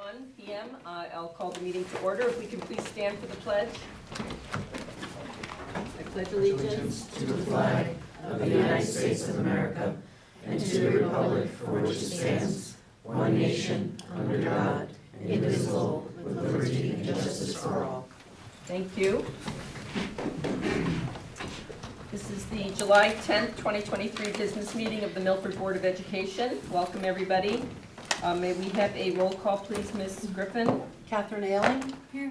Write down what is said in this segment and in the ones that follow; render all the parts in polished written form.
1 p.m. I'll call the meeting to order. If we can please stand for the pledge. I pledge allegiance to the flag of the United States of America and to the republic for which it stands, one nation, under God, indivisible, with liberty and justice for all. Thank you. This is the July 10th, 2023 business meeting of the Milford Board of Education. Welcome, everybody. May we have a roll call, please, Ms. Griffin? Catherine Ailing. Here.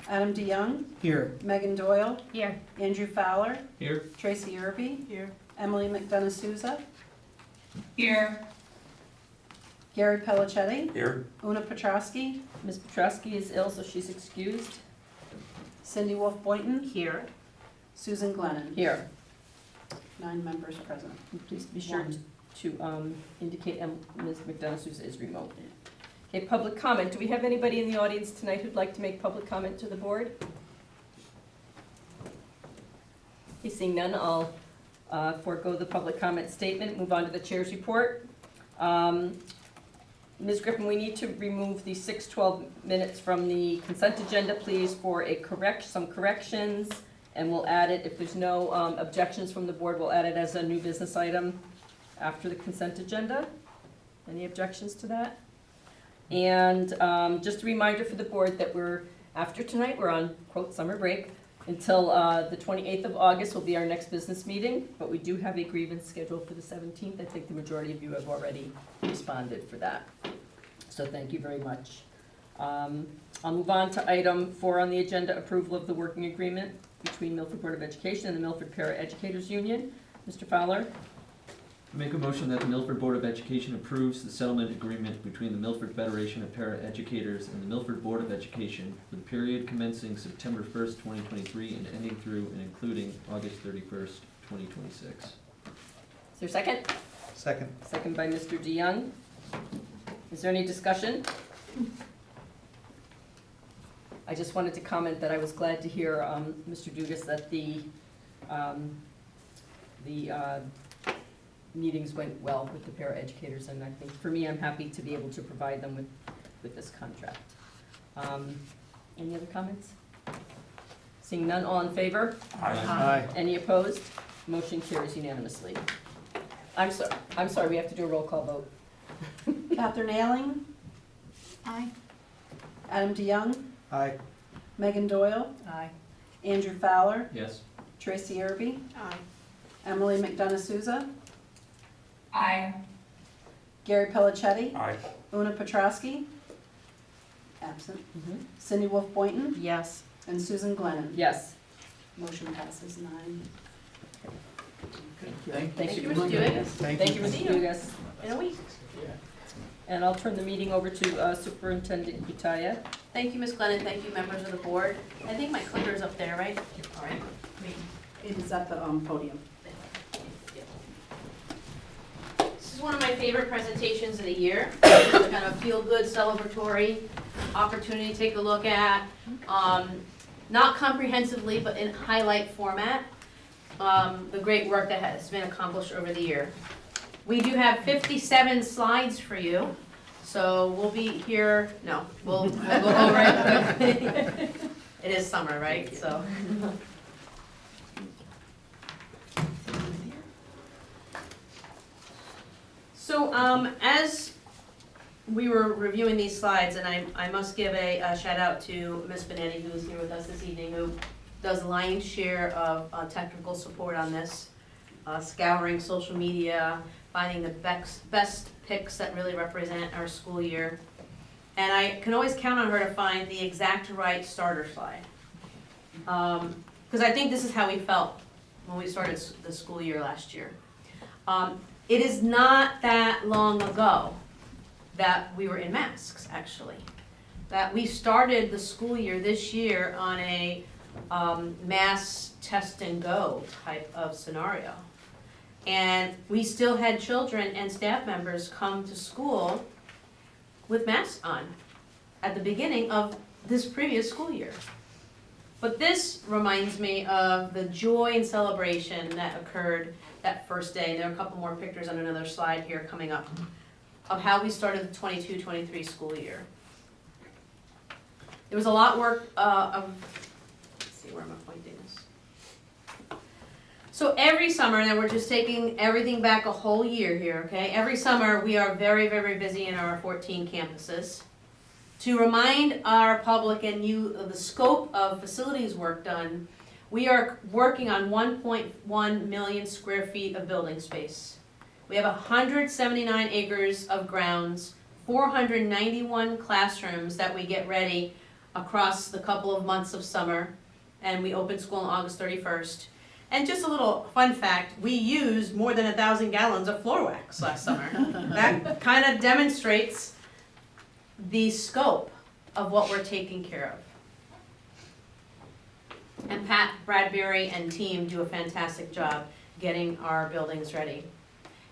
Adam DeYoung. Here. Megan Doyle. Here. Andrew Fowler. Here. Tracy Irby. Here. Emily McDonough Souza. Here. Gary Pellicetti. Here. Una Petrosky. Ms. Petrosky is ill, so she's excused. Cindy Wolf Boynton. Here. Susan Glennon. Here. 9 members present. Please be sure to indicate Ms. McDonough Souza is remote. Okay, public comment. Do we have anybody in the audience tonight who'd like to make public comment to the board? Okay, seeing none, I'll forego the public comment statement, move on to the chair's report. Ms. Griffin, we need to remove the 6-12 minutes from the consent agenda, please, for some corrections, and we'll add it, if there's no objections from the board, we'll add it as a new business item after the consent agenda. Any objections to that? And just a reminder for the board that after tonight, we're on, quote, summer break until the 28th of August will be our next business meeting, but we do have a grievance scheduled for the 17th. I think the majority of you have already responded for that. So thank you very much. I'll move on to item 4 on the agenda, approval of the working agreement between Milford Board of Education and the Milford Para-Educators Union. Mr. Fowler? Make a motion that the Milford Board of Education approves the settlement agreement between the Milford Federation of Para-Educators and the Milford Board of Education for the period commencing September 1st, 2023 and ending through and including August 31st, 2026. Is there a second? Second. Second by Mr. DeYoung. Is there any discussion? I just wanted to comment that I was glad to hear, Mr. Dugas, that the meetings went well with the para-educators, and I think for me, I'm happy to be able to provide them with this contract. Any other comments? Seeing none, all in favor? Aye. Any opposed? Motion carries unanimously. I'm sorry, we have to do a roll call vote. Catherine Ailing. Aye. Adam DeYoung. Aye. Megan Doyle. Aye. Andrew Fowler. Yes. Tracy Irby. Aye. Emily McDonough Souza. Aye. Gary Pellicetti. Aye. Una Petrosky. Absent. Mm-hmm. Cindy Wolf Boynton. Yes. And Susan Glennon. Yes. Motion passes 9. Thank you, Mr. Mr. Dugas. Thank you, Mr. Dugas. In a week. And I'll turn the meeting over to Superintendent Kutaya. Thank you, Ms. Glennon. Thank you, members of the board. I think my clicker's up there, right? All right. It is at the podium. This is one of my favorite presentations of the year. It's a kind of feel-good, celebratory opportunity to take a look at, not comprehensively, but in highlight format, the great work that has been accomplished over the year. We do have 57 slides for you, so we'll be here, we'll go over it. It is summer, right? So as we were reviewing these slides, and I must give a shout out to Ms. Benetti, who is here with us this evening, who does the lion's share of technical support on this, scouring social media, finding the best picks that really represent our school year. And I can always count on her to find the exact right starter slide. Because I think this is how we felt when we started the school year last year. It is not that long ago that we were in masks, actually. That we started the school year this year on a mass test and go type of scenario. And we still had children and staff members come to school with masks on at the beginning of this previous school year. But this reminds me of the joy and celebration that occurred that first day. There are a couple more pictures on another slide here coming up of how we started the 22-23 school year. There was a lot of work let's see, where am I pointing this? So every summer, and we're just taking everything back a whole year here, okay? Every summer, we are very, very busy in our 14 campuses. To remind our public and you of the scope of facilities work done, we are working on 1.1 million square feet of building space. We have 179 acres of grounds, 491 classrooms that we get ready across the couple of months of summer, and we open school on August 31st. And just a little fun fact, we used more than 1,000 gallons of floor wax last summer. That kind of demonstrates the scope of what we're taking care of. And Pat Bradbury and team do a fantastic job getting our buildings ready.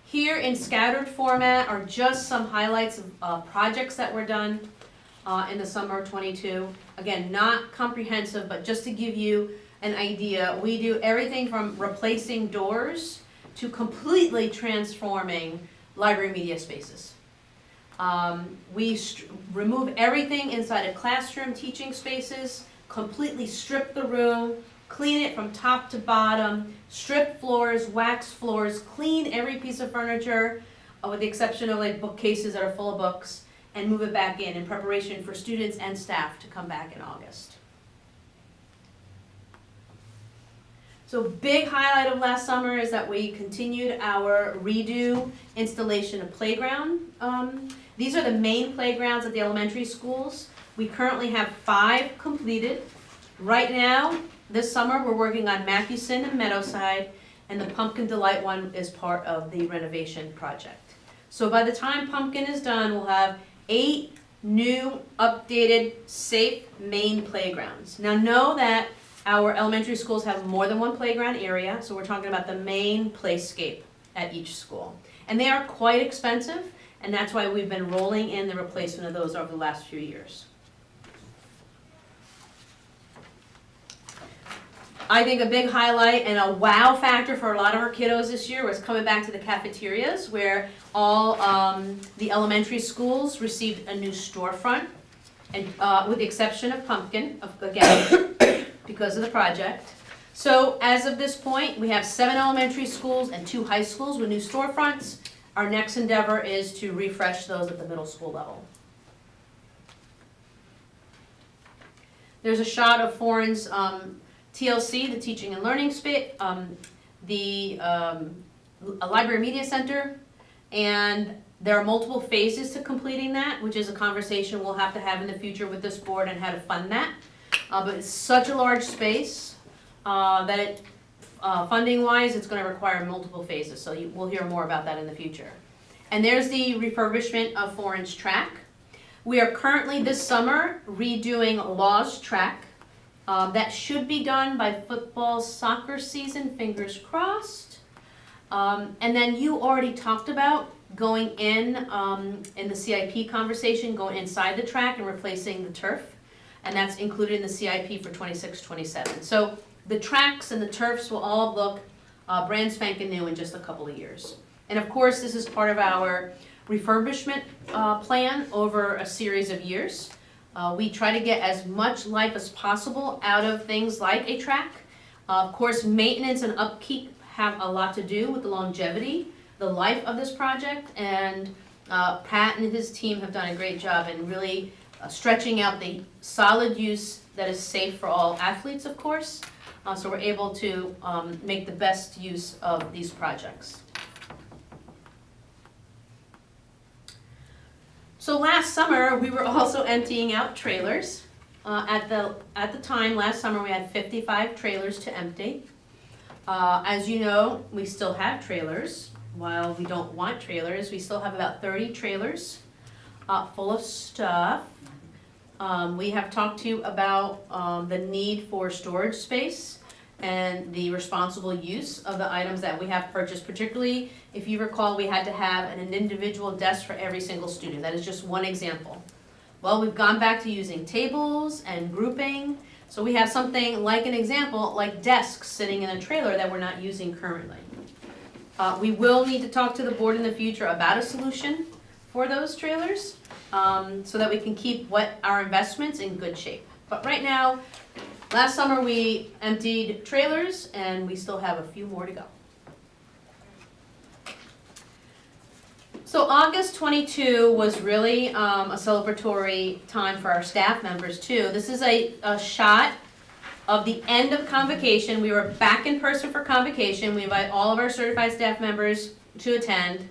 Here in scattered format are just some highlights of projects that were done in the summer of '22. Again, not comprehensive, but just to give you an idea, we do everything from replacing doors to completely transforming library media spaces. We remove everything inside of classroom teaching spaces, completely strip the room, clean it from top to bottom, strip floors, wax floors, clean every piece of furniture, with the exception of like bookcases that are full of books, and move it back in preparation for students and staff to come back in August. So big highlight of last summer is that we continued our redo installation of playground. These are the main playgrounds at the elementary schools. We currently have 5 completed. Right now, this summer, we're working on Mathewson and Meadowside, and the Pumpkin Delight one is part of the renovation project. So by the time Pumpkin is done, we'll have 8 new, updated, safe main playgrounds. Now know that our elementary schools have more than one playground area, so we're talking about the main playscape at each school. And they are quite expensive, and that's why we've been rolling in the replacement of those over the last few years. I think a big highlight and a wow factor for a lot of our kiddos this year was coming back to the cafeterias, where all the elementary schools received a new storefront, and with the exception of Pumpkin, again, because of the project. So as of this point, we have 7 elementary schools and 2 high schools with new storefronts. Our next endeavor is to refresh those at the middle school level. There's a shot of Foreign's TLC, the Teaching and Learning Space, the Library Media Center, and there are multiple phases to completing that, which is a conversation we'll have to have in the future with this board on how to fund that. But it's such a large space that it, funding-wise, it's going to require multiple phases, so we'll hear more about that in the future. And there's the refurbishment of Foreign's track. We are currently, this summer, redoing Law's track. That should be done by football soccer season, fingers crossed. And then you already talked about going in the CIP conversation, going inside the track and replacing the turf. And that's included in the CIP for 26-27. So the tracks and the turfs will all look brand spanking new in just a couple of years. And of course, this is part of our refurbishment plan over a series of years. We try to get as much life as possible out of things like a track. Of course, maintenance and upkeep have a lot to do with the longevity, the life of this project, and Pat and his team have done a great job in really stretching out the solid use that is safe for all athletes, of course. So we're able to make the best use of these projects. So last summer, we were also emptying out trailers. At the time, last summer, we had 55 trailers to empty. As you know, we still have trailers. While we don't want trailers, we still have about 30 trailers full of stuff. We have talked to you about the need for storage space and the responsible use of the items that we have purchased. Particularly, if you recall, we had to have an individual desk for every single student. That is just one example. Well, we've gone back to using tables and grouping. So we have something like an example, like desks sitting in a trailer that we're not using currently. We will need to talk to the board in the future about a solution for those trailers so that we can keep our investments in good shape. But right now, last summer we emptied trailers and we still have a few more to go. So August 22 was really a celebratory time for our staff members too. This is a shot of the end of convocation. We were back in person for convocation. We invite all of our certified staff members to attend.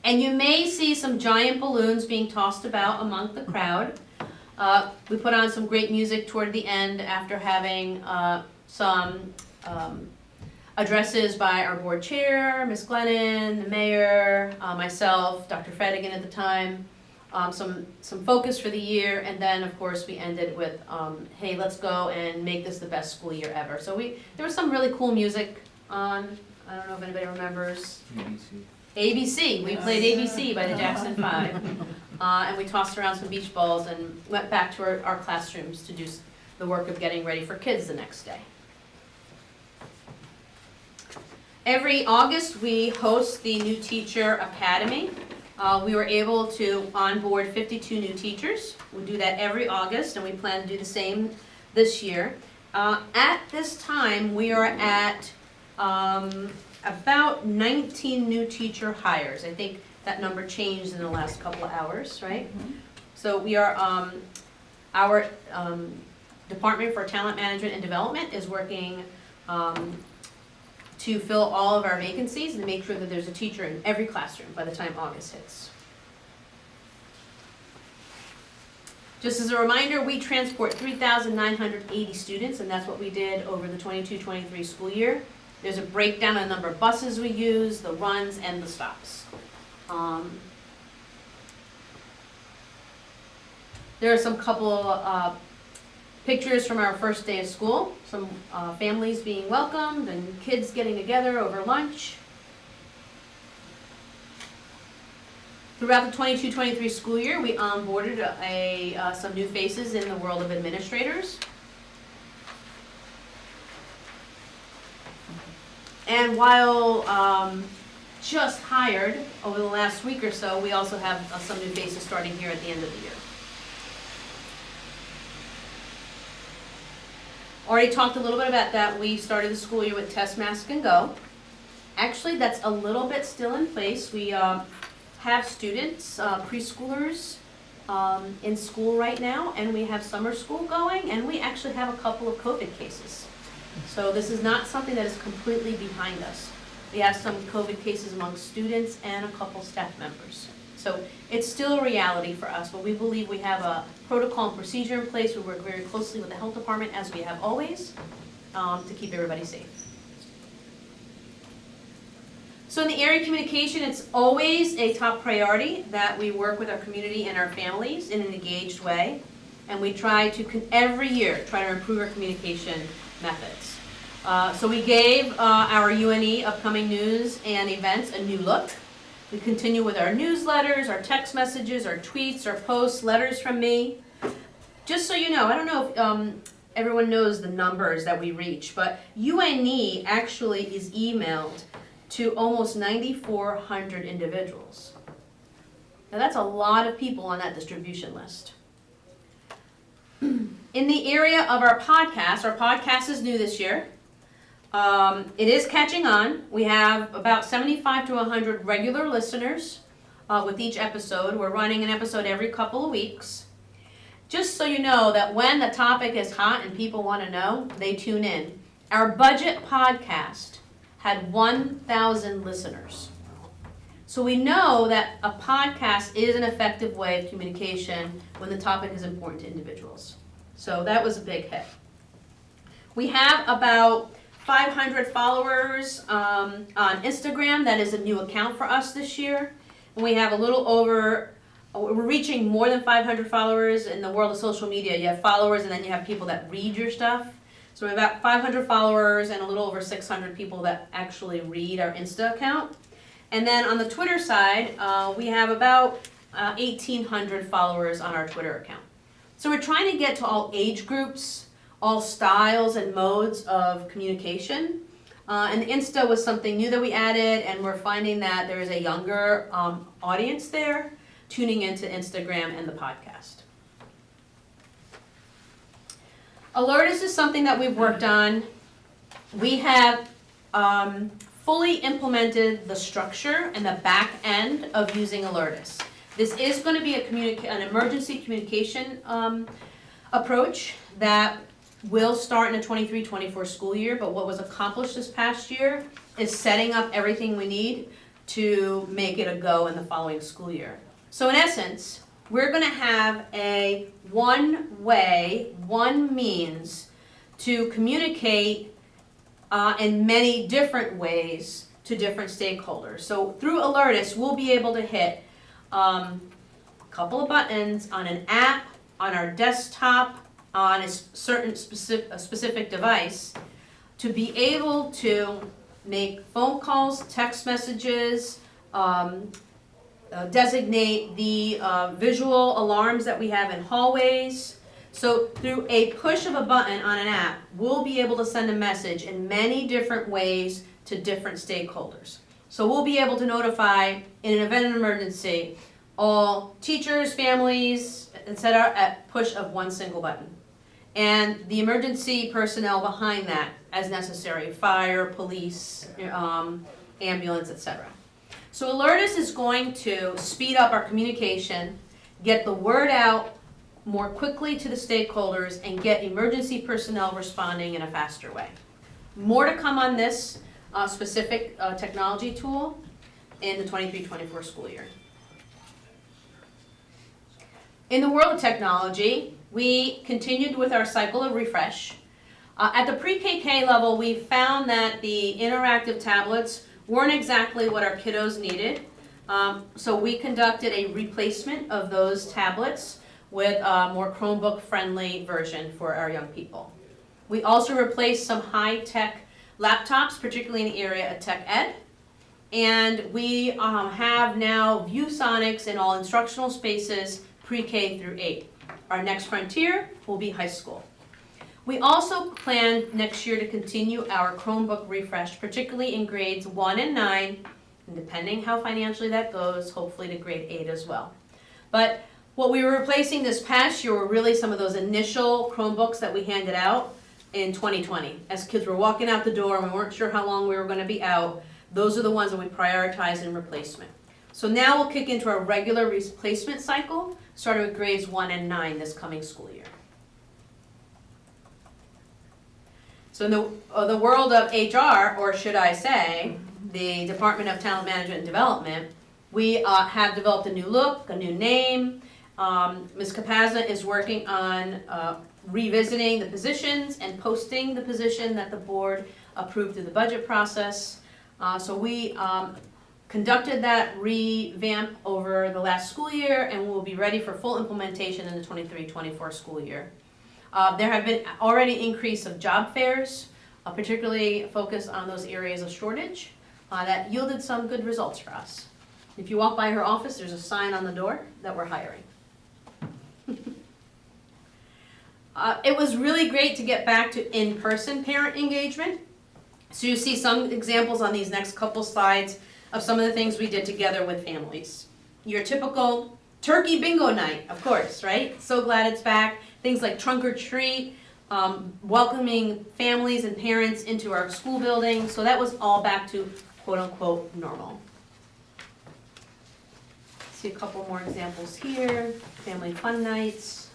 And you may see some giant balloons being tossed about among the crowd. We put on some great music toward the end after having some addresses by our board chair, Ms. Glennon, the mayor, myself, Dr. Fedigan at the time, some focus for the year, and then of course we ended with, hey, let's go and make this the best school year ever. So there was some really cool music on, I don't know if anybody remembers. ABC, we played ABC by the Jackson 5. And we tossed around some beach balls and went back to our classrooms to do the work of getting ready for kids the next day. Every August, we host the New Teacher Academy. We were able to onboard 52 new teachers. We do that every August, and we plan to do the same this year. At this time, we are at about 19 new teacher hires. I think that number changed in the last couple of hours, right? Mhm. So we are, our Department for Talent Management and Development is working to fill all of our vacancies and make sure that there's a teacher in every classroom by the time August hits. Just as a reminder, we transport 3,980 students, and that's what we did over the 22-23 school year. There's a breakdown of the number of buses we use, the runs, and the stops. There are some couple pictures from our first day of school, some families being welcomed and kids getting together over lunch. Throughout the 22-23 school year, we onboarded some new faces in the world of administrators. And while just hired over the last week or so, we also have some new faces starting here at the end of the year. Already talked a little bit about that. We started the school year with Test, Mask, and Go. Actually, that's a little bit still in place. We have students, preschoolers, in school right now, and we have summer school going, and we actually have a couple of COVID cases. So this is not something that is completely behind us. We have some COVID cases among students and a couple staff members. So it's still a reality for us, but we believe we have a protocol and procedure in place. We work very closely with the health department, as we have always, to keep everybody safe. So in the area of communication, it's always a top priority that we work with our community and our families in an engaged way. And we try to, every year, try to improve our communication methods. So we gave our UNE upcoming news and events a new look. We continue with our newsletters, our text messages, our tweets, our posts, letters from me. Just so you know, I don't know if everyone knows the numbers that we reach, but UNE actually is emailed to almost 9,400 individuals. Now that's a lot of people on that distribution list. In the area of our podcast is new this year. It is catching on. We have about 75 to 100 regular listeners with each episode. We're running an episode every couple of weeks. Just so you know that when the topic is hot and people want to know, they tune in. Our budget podcast had 1,000 listeners. So we know that a podcast is an effective way of communication when the topic is important to individuals. So that was a big hit. We have about 500 followers on Instagram. That is a new account for us this year. And we have a little over, we're reaching more than 500 followers in the world of social media. You have followers and then you have people that read your stuff. So we have about 500 followers and a little over 600 people that actually read our Insta account. And then on the Twitter side, we have about 1,800 followers on our Twitter account. So we're trying to get to all age groups, all styles and modes of communication. And Insta was something new that we added, and we're finding that there is a younger audience there tuning into Instagram and the podcast. Alertus is something that we've worked on. We have fully implemented the structure and the back end of using Alertus. This is going to be an emergency communication approach that will start in the 23-24 school year, but what was accomplished this past year is setting up everything we need to make it a go in the following school year. So in essence, we're going to have a one way, one means to communicate in many different ways to different stakeholders. So through Alertus, we'll be able to hit a couple of buttons on an app, on our desktop, on a certain specific device, to be able to make phone calls, text messages, designate the visual alarms that we have in hallways. So through a push of a button on an app, we'll be able to send a message in many different ways to different stakeholders. So we'll be able to notify, in an event of emergency, all teachers, families, etc. at push of one single button. And the emergency personnel behind that as necessary, fire, police, ambulance, etc. So Alertus is going to speed up our communication, get the word out more quickly to the stakeholders, and get emergency personnel responding in a faster way. More to come on this specific technology tool in the 23-24 school year. In the world of technology, we continued with our cycle of refresh. At the pre-KK level, we found that the interactive tablets weren't exactly what our kiddos needed. So we conducted a replacement of those tablets with a more Chromebook-friendly version for our young people. We also replaced some high-tech laptops, particularly in the area of tech ed. And we have now ViewSonics in all instructional spaces, pre-K through 8. Our next frontier will be high school. We also plan next year to continue our Chromebook refresh, particularly in grades 1 and 9, and depending how financially that goes, hopefully to grade 8 as well. But what we were replacing this past year were really some of those initial Chromebooks that we handed out in 2020. As kids were walking out the door and we weren't sure how long we were going to be out, those are the ones that we prioritized in replacement. So now we'll kick into our regular replacement cycle, starting with grades 1 and 9 this coming school year. So in the world of HR, or should I say, the Department of Talent Management and Development, we have developed a new look, a new name. Ms. Capazza is working on revisiting the positions and posting the position that the board approved through the budget process. So we conducted that revamp over the last school year, and we'll be ready for full implementation in the 23-24 school year. There have been already increase of job fairs, particularly focused on those areas of shortage, that yielded some good results for us. If you walk by her office, there's a sign on the door that we're hiring. It was really great to get back to in-person parent engagement. So you see some examples on these next couple slides of some of the things we did together with families. Your typical turkey bingo night, of course, right? So glad it's back. Things like trunk or treat, welcoming families and parents into our school building. So that was all back to quote unquote normal. See a couple more examples here. Family fun nights.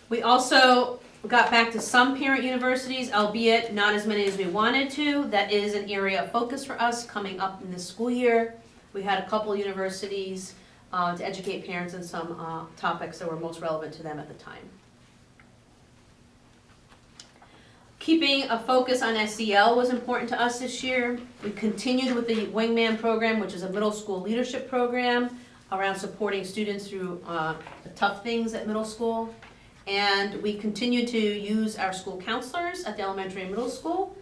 We also got back to some parent universities, albeit not as many as we wanted to. That is an area of focus for us coming up in this school year. We had a couple universities to educate parents on some topics that were most relevant to them at the time. Keeping a focus on SEL was important to us this year. We continued with the Wingman program, which is a middle school leadership program around supporting students through the tough things at middle school. And we continue to use our school counselors at the elementary and middle school,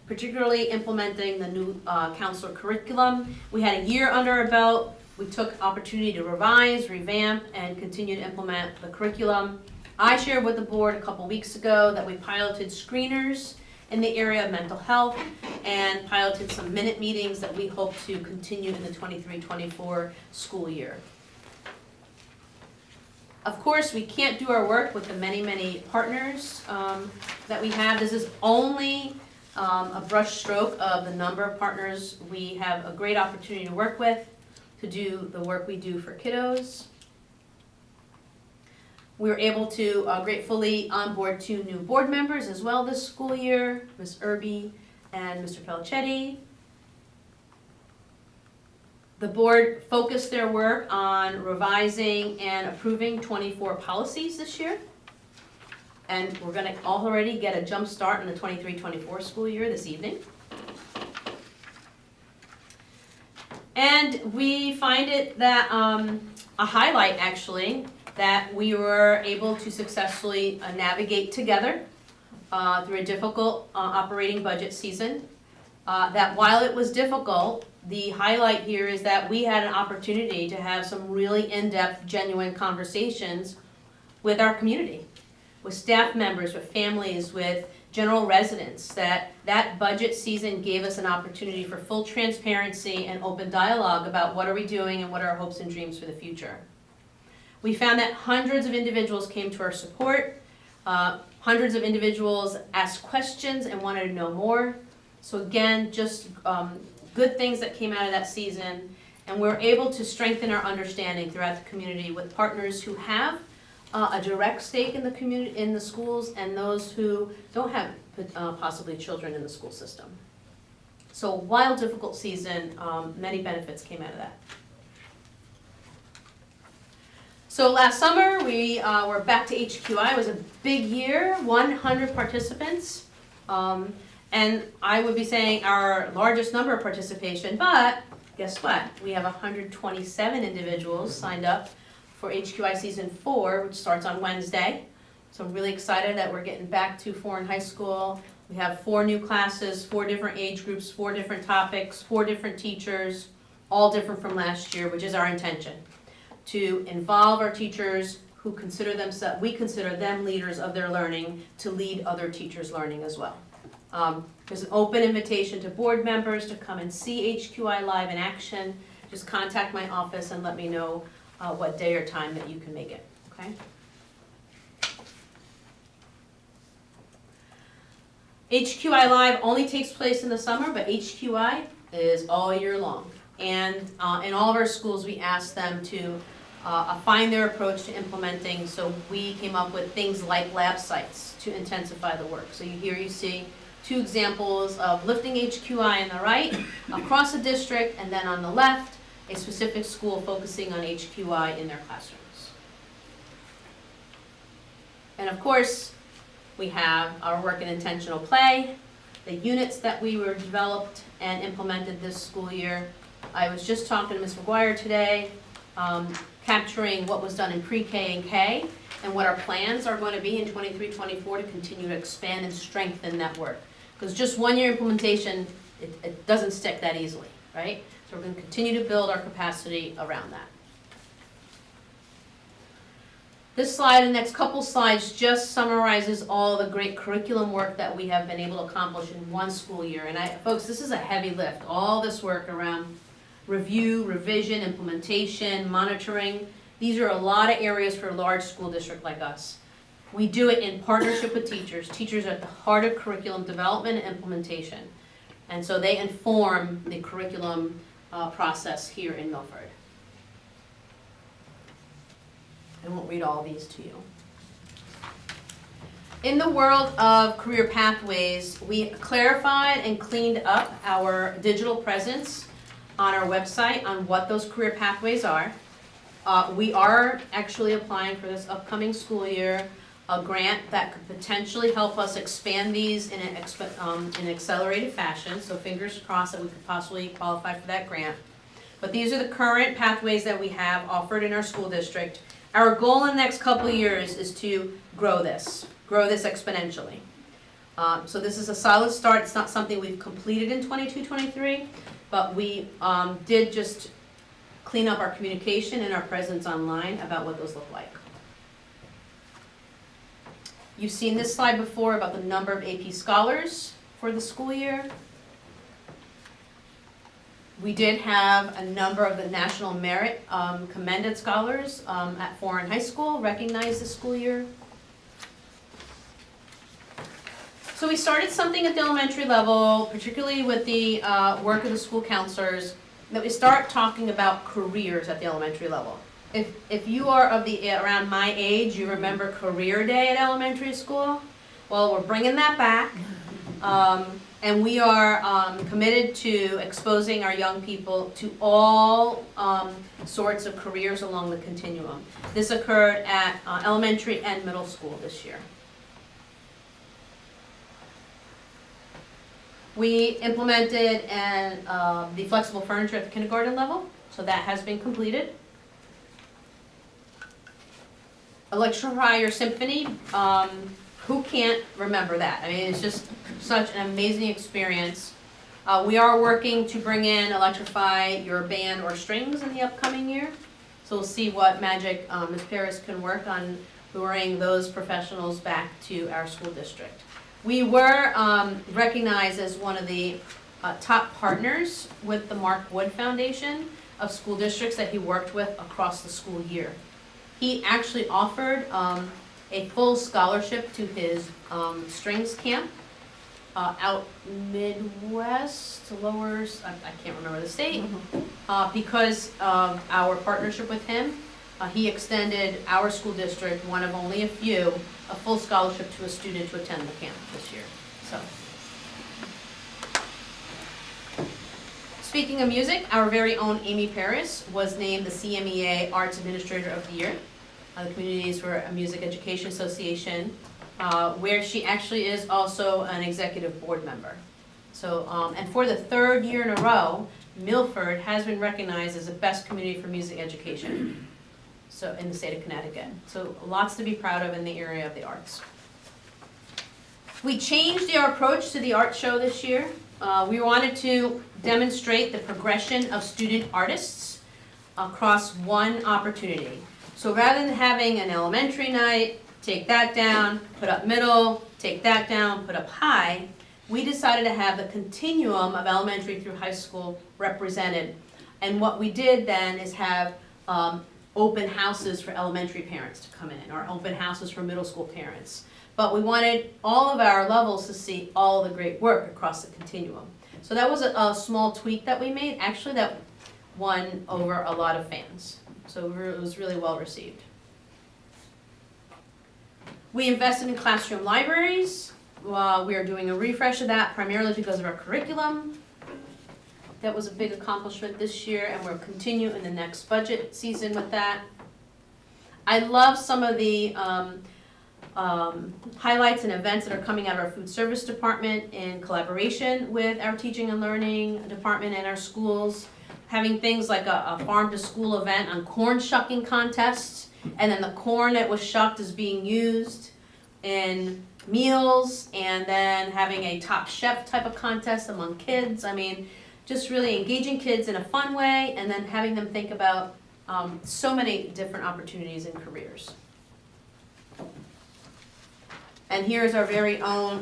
particularly implementing the new counselor curriculum. We had a year under our belt. We took opportunity to revise, revamp, and continue to implement the curriculum. I shared with the board a couple weeks ago that we piloted screeners in the area of mental health and piloted some minute meetings that we hope to continue in the 23-24 school year. Of course, we can't do our work with the many, many partners that we have. This is only a brush stroke of the number of partners we have a great opportunity to work with, to do the work we do for kiddos. We were able to gratefully onboard 2 new board members as well this school year, Ms. Irby and Mr. Pelicetti. The board focused their work on revising and approving 24 policies this year. And we're gonna already get a jump start in the 23-24 school year this evening. And we find it that, a highlight actually, that we were able to successfully navigate together through a difficult operating budget season. That while it was difficult, the highlight here is that we had an opportunity to have some really in-depth, genuine conversations with our community, with staff members, with families, with general residents, that budget season gave us an opportunity for full transparency and open dialogue about what are we doing and what are our hopes and dreams for the future. We found that hundreds of individuals came to our support, hundreds of individuals asked questions and wanted to know more. So again, just good things that came out of that season, and we're able to strengthen our understanding throughout the community with partners who have a direct stake in the community, in the schools, and those who don't have possibly children in the school system. So while difficult season, many benefits came out of that. So last summer, we were back to HQI. It was a big year, 100 participants. And I would be saying our largest number of participation, but guess what? We have 127 individuals signed up for HQI Season 4, which starts on Wednesday. So I'm really excited that we're getting back to 4 in high school. We have 4 new classes, 4 different age groups, 4 different topics, 4 different teachers, all different from last year, which is our intention. To involve our teachers who consider themselves, we consider them leaders of their learning, to lead other teachers' learning as well. There's an open invitation to board members to come and see HQI live in action. Just contact my office and let me know what day or time that you can make it, okay? HQI Live only takes place in the summer, but HQI is all year long. And in all of our schools, we ask them to find their approach to implementing, so we came up with things like lab sites to intensify the work. So here you see 2 examples of lifting HQI on the right, across the district, and then on the left, a specific school focusing on HQI in their classrooms. And of course, we have our work in intentional play, the units that we were developed and implemented this school year. I was just talking to Ms. McGuire today, capturing what was done in pre-K and K, and what our plans are going to be in 23-24 to continue to expand and strengthen that work. Because just 1 year implementation, it doesn't stick that easily, right? So we're going to continue to build our capacity around that. This slide, the next couple slides, just summarizes all the great curriculum work that we have been able to accomplish in 1 school year. And folks, this is a heavy lift. All this work around review, revision, implementation, monitoring. These are a lot of areas for a large school district like us. We do it in partnership with teachers. Teachers are at the heart of curriculum development and implementation. And so they inform the curriculum process here in Milford. I won't read all these to you. In the world of career pathways, we clarified and cleaned up our digital presence on our website on what those career pathways are. We are actually applying for this upcoming school year a grant that could potentially help us expand these in an accelerated fashion, so fingers crossed that we could possibly qualify for that grant. But these are the current pathways that we have offered in our school district. Our goal in the next couple of years is to grow this exponentially. So this is a solid start. It's not something we've completed in 22-23, but we did just clean up our communication and our presence online about what those look like. You've seen this slide before about the number of AP scholars for the school year. We did have a number of the National Merit Commended Scholars at Foreign High School recognized this school year. So we started something at the elementary level, particularly with the work of the school counselors, that we start talking about careers at the elementary level. If you are of the around my age, you remember Career Day at elementary school. Well, we're bringing that back, and we are committed to exposing our young people to all sorts of careers along the continuum. This occurred at elementary and middle school this year. We implemented the flexible furniture at the kindergarten level, so that has been completed. Electrify Your Symphony, who can't remember that? I mean, it's just such an amazing experience. We are working to bring in Electrify Your Band or Strings in the upcoming year. So we'll see what magic Ms. Paris can work on luring those professionals back to our school district. We were recognized as one of the top partners with the Mark Wood Foundation of school districts that he worked with across the school year. He actually offered a full scholarship to his strings camp out Midwest, lower, I can't remember the state, because of our partnership with him. He extended our school district, one of only a few, a full scholarship to a student to attend the camp this year. So, speaking of music, our very own Amy Paris was named the CMEA Arts Administrator of the Year, the Communities for Music Education Association, where she actually is also an executive board member. So, and for the third year in a row, Milford has been recognized as the best community for music education. So in the state of Connecticut. So lots to be proud of in the area of the arts. We changed our approach to the art show this year. We wanted to demonstrate the progression of student artists across one opportunity. So rather than having an elementary night, take that down, put up middle, take that down, put up high, we decided to have the continuum of elementary through high school represented. And what we did then is have open houses for elementary parents to come in, or open houses for middle school parents. But we wanted all of our levels to see all the great work across the continuum. So that was a small tweak that we made, actually that won over a lot of fans. So it was really well received. We invested in classroom libraries. We are doing a refresh of that primarily because of our curriculum. That was a big accomplishment this year, and we'll continue in the next budget season with that. I love some of the highlights and events that are coming out of our food service department in collaboration with our teaching and learning department and our schools. Having things like a farm to school event on corn shucking contests, and then the corn that was shucked is being used in meals, and then having a top chef type of contest among kids. I mean, just really engaging kids in a fun way, and then having them think about so many different opportunities and careers. And here's our very own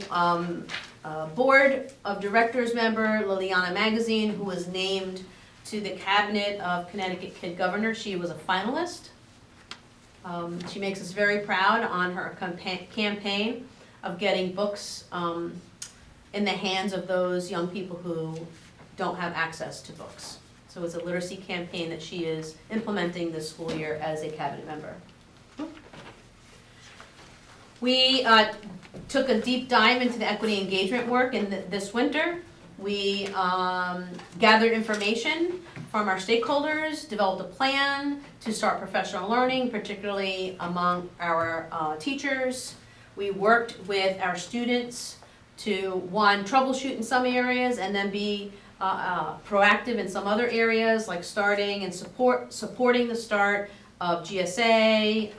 board of directors member, Liliana Magazine, who was named to the cabinet of Connecticut Kid Governor. She was a finalist. She makes us very proud on her campaign of getting books in the hands of those young people who don't have access to books. So it's a literacy campaign that she is implementing this school year as a cabinet member. We took a deep dive into the equity engagement work in this winter. We gathered information from our stakeholders, developed a plan to start professional learning, particularly among our teachers. We worked with our students to, one, troubleshoot in some areas, and then be proactive in some other areas, like starting and supporting the start of GSA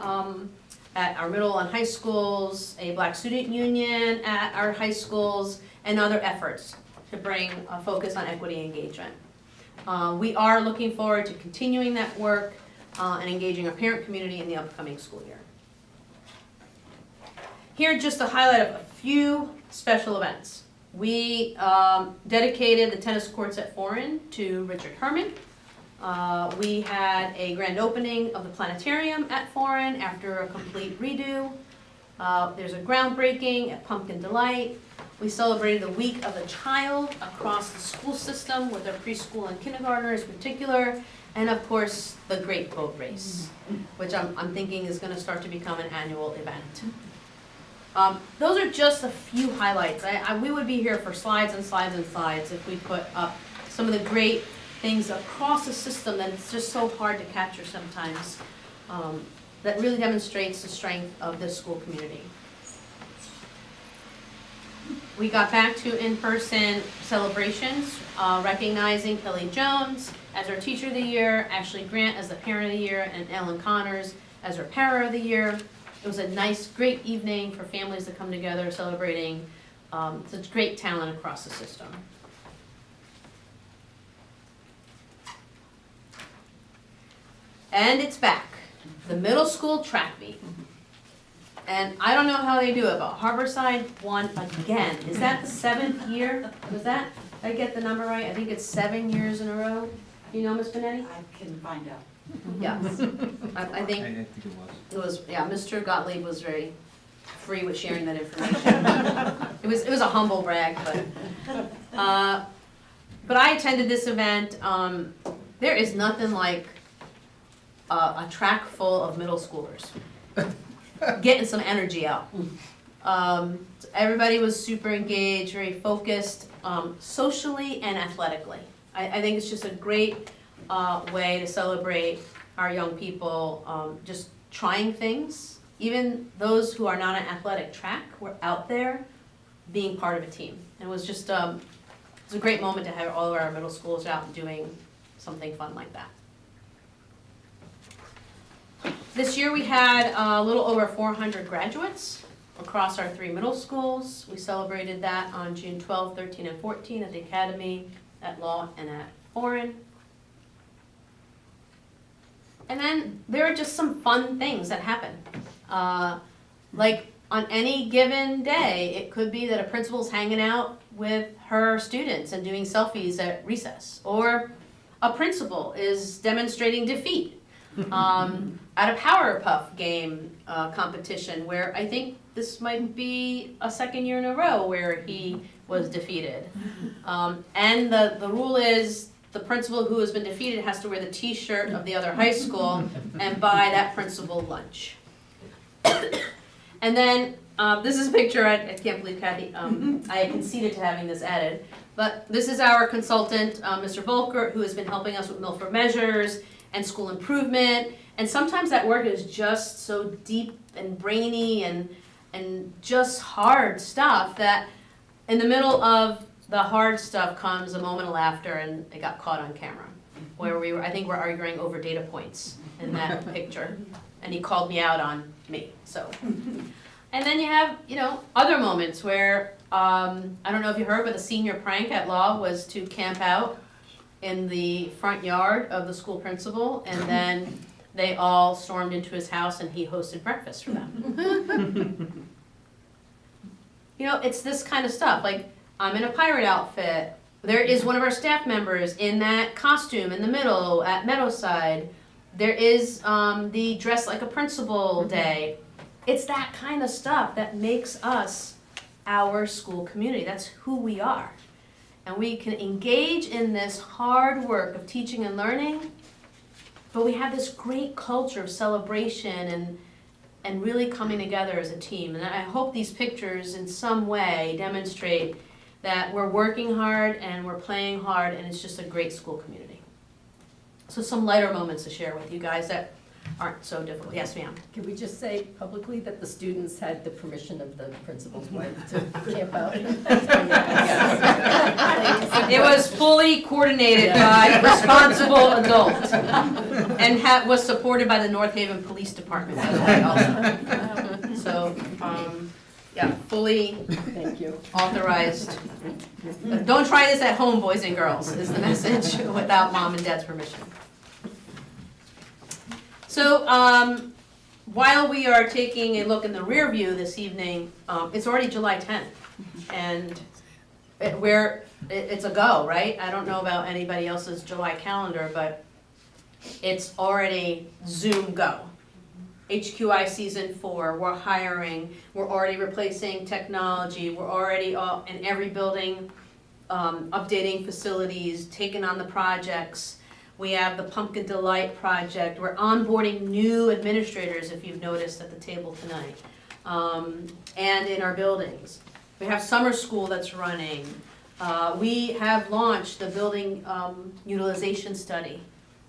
at our middle and high schools, a Black Student Union at our high schools, and other efforts to bring a focus on equity engagement. We are looking forward to continuing that work and engaging our parent community in the upcoming school year. Here, just a highlight of a few special events. We dedicated the tennis courts at Foreign to Richard Herman. We had a grand opening of the planetarium at Foreign after a complete redo. There's a groundbreaking at Pumpkin Delight. We celebrated the Week of the Child across the school system with our preschool and kindergartners in particular. And of course, the Great Boat Race, which I'm thinking is gonna start to become an annual event. Those are just a few highlights. We would be here for slides and slides and slides if we put up some of the great things across the system that it's just so hard to capture sometimes, that really demonstrates the strength of this school community. We got back to in-person celebrations, recognizing Kelly Jones as our Teacher of the Year, Ashley Grant as the Parent of the Year, and Ellen Connors as our Para of the Year. It was a nice, great evening for families to come together celebrating such great talent across the system. And it's back, the middle school track meet. And I don't know how they do it, but Harborside won again. Is that the 7th year? Was that, did I get the number right? I think it's 7 years in a row. You know, Ms. Benetti? I can find out. Yes. I think think it was. yeah, Mr. Gottlieb was very free with sharing that information. It was a humble brag, but I attended this event. There is nothing like a track full of middle schoolers getting some energy out. Everybody was super engaged, very focused, socially and athletically. I think it's just a great way to celebrate our young people just trying things. Even those who are not an athletic track were out there being part of a team. And it was just it was a great moment to have all of our middle schools out and doing something fun like that. This year we had a little over 400 graduates across our 3 middle schools. We celebrated that on June 12, 13, and 14 at the Academy, at Law, and at Foreign. And then there are just some fun things that happen. Like on any given day, it could be that a principal's hanging out with her students and doing selfies at recess. Or a principal is demonstrating defeat at a Power Puff game competition, where I think this might be a 2nd year in a row where he was defeated. And the rule is the principal who has been defeated has to wear the t-shirt of the other high school and buy that principal lunch. And then, this is a picture, I can't believe Kathy, I conceded to having this added, but this is our consultant, Mr. Volker, who has been helping us with Milford Measures and school improvement. And sometimes that work is just so deep and brainy and just hard stuff that in the middle of the hard stuff comes a moment of laughter, and it got caught on camera, where I think we're arguing over data points in that picture, and he called me out on me, so. And then you have, other moments where, I don't know if you heard, but the senior prank at Law was to camp out in the front yard of the school principal, and then they all stormed into his house and he hosted breakfast for them. It's this kind of stuff, like, I'm in a pirate outfit. There is one of our staff members in that costume in the middle at Meadowside. There is the dress like a principal day. It's that kind of stuff that makes us our school community. That's who we are. And we can engage in this hard work of teaching and learning, but we have this great culture of celebration and really coming together as a team. And I hope these pictures in some way demonstrate that we're working hard and we're playing hard, and it's just a great school community. So some lighter moments to share with you guys that aren't so difficult. Yes, ma'am? Can we just say publicly that the students had the permission of the principal's wife to camp out? It was fully coordinated by a responsible adult and was supported by the North Haven Police Department, by the way, also. So, yeah, fully Thank you. authorized. Don't try this at home, boys and girls, is the message, without mom and dad's permission. So, while we are taking a look in the rear view this evening, it's already July 10th, and it's a go, right? I don't know about anybody else's July calendar, but it's already Zoom go. HQI season 4, we're hiring, we're already replacing technology, we're already in every building, updating facilities, taking on the projects. We have the Pumpkin Delight project, we're onboarding new administrators, if you've noticed at the table tonight, and in our buildings. We have summer school that's running. We have launched the building utilization study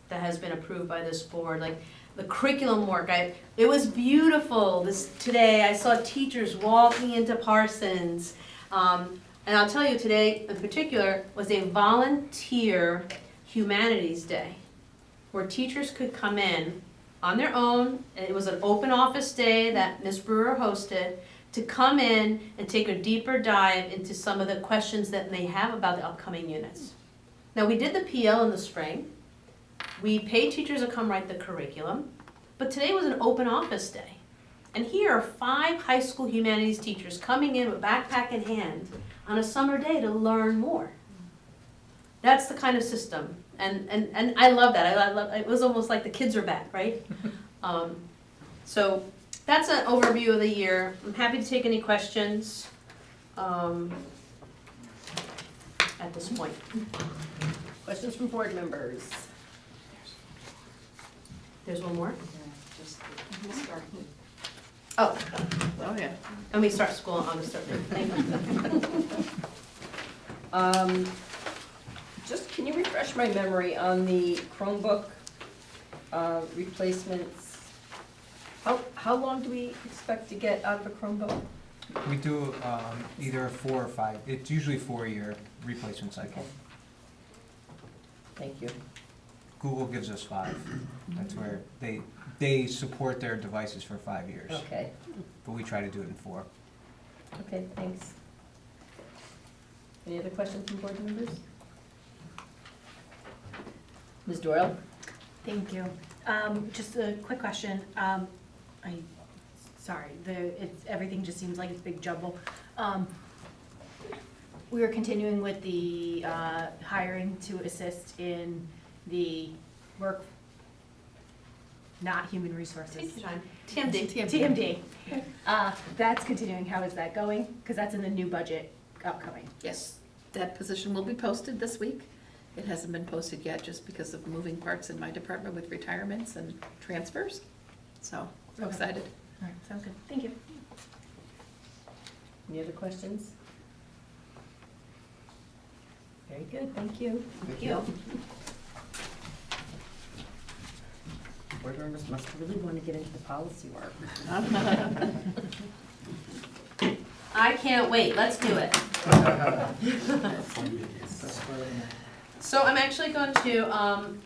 that has been approved by this board. Like, the curriculum work, it was beautiful. Today, I saw teachers walking into Parsons. And I'll tell you, today in particular was a volunteer humanities day, where teachers could come in on their own. And it was an open office day that Ms. Brewer hosted, to come in and take a deeper dive into some of the questions that they have about the upcoming units. Now, we did the PL in the spring. We paid teachers to come write the curriculum, but today was an open office day. And here are 5 high school humanities teachers coming in with backpack in hand on a summer day to learn more. That's the kind of system, and I love that. I love, it was almost like the kids are back, right? So that's an overview of the year. I'm happy to take any questions at this point. Questions from board members? There's one more? Just start. Oh, Oh, yeah. and we start school on August 13th. Thank you. Just, can you refresh my memory on the Chromebook replacements? How long do we expect to get out of a Chromebook? We do either 4 or 5. It's usually 4-year replacement cycle. Thank you. Google gives us 5. That's where they support their devices for 5 years, Okay, but we try to do it in 4. okay, thanks. Any other questions from board members? Ms. Doyle? Thank you. Just a quick question. Everything just seems like it's a big jumble. We are continuing with the hiring to assist in the work, not human resources. Take your time. TMD. TMD. That's continuing. How is that going? Because that's in the new budget upcoming. Yes, that position will be posted this week. It hasn't been posted yet just because of moving parts in my department with retirements and transfers. So, we're Okay. excited. All right, sounds good. Thank you. Any other questions? Very good, thank you. Thank you. Board members must really want to get into the policy work. I can't wait. Let's do it. So I'm actually going to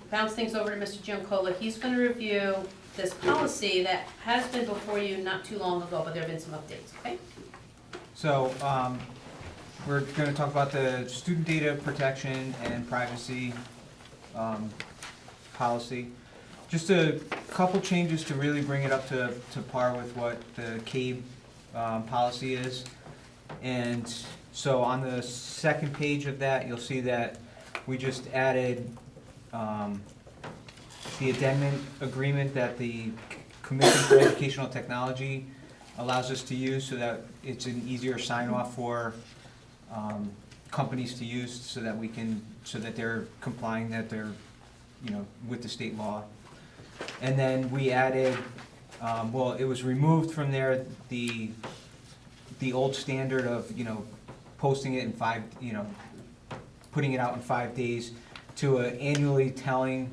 bounce things over to Mr. Giancola. He's going to review this policy that has been before you not too long ago, but there have been some updates, okay? So we're going to talk about the student data protection and privacy policy. Just a couple changes to really bring it up to par with what the CABE policy is. And so on the second page of that, you'll see that we just added the addendum agreement that the Commission for Educational Technology allows us to use, so that it's an easier sign-off for companies to use, so that they're complying, that they're, with the state law. And then we added, well, it was removed from there, the old standard of, posting it in 5, putting it out in 5 days, to annually telling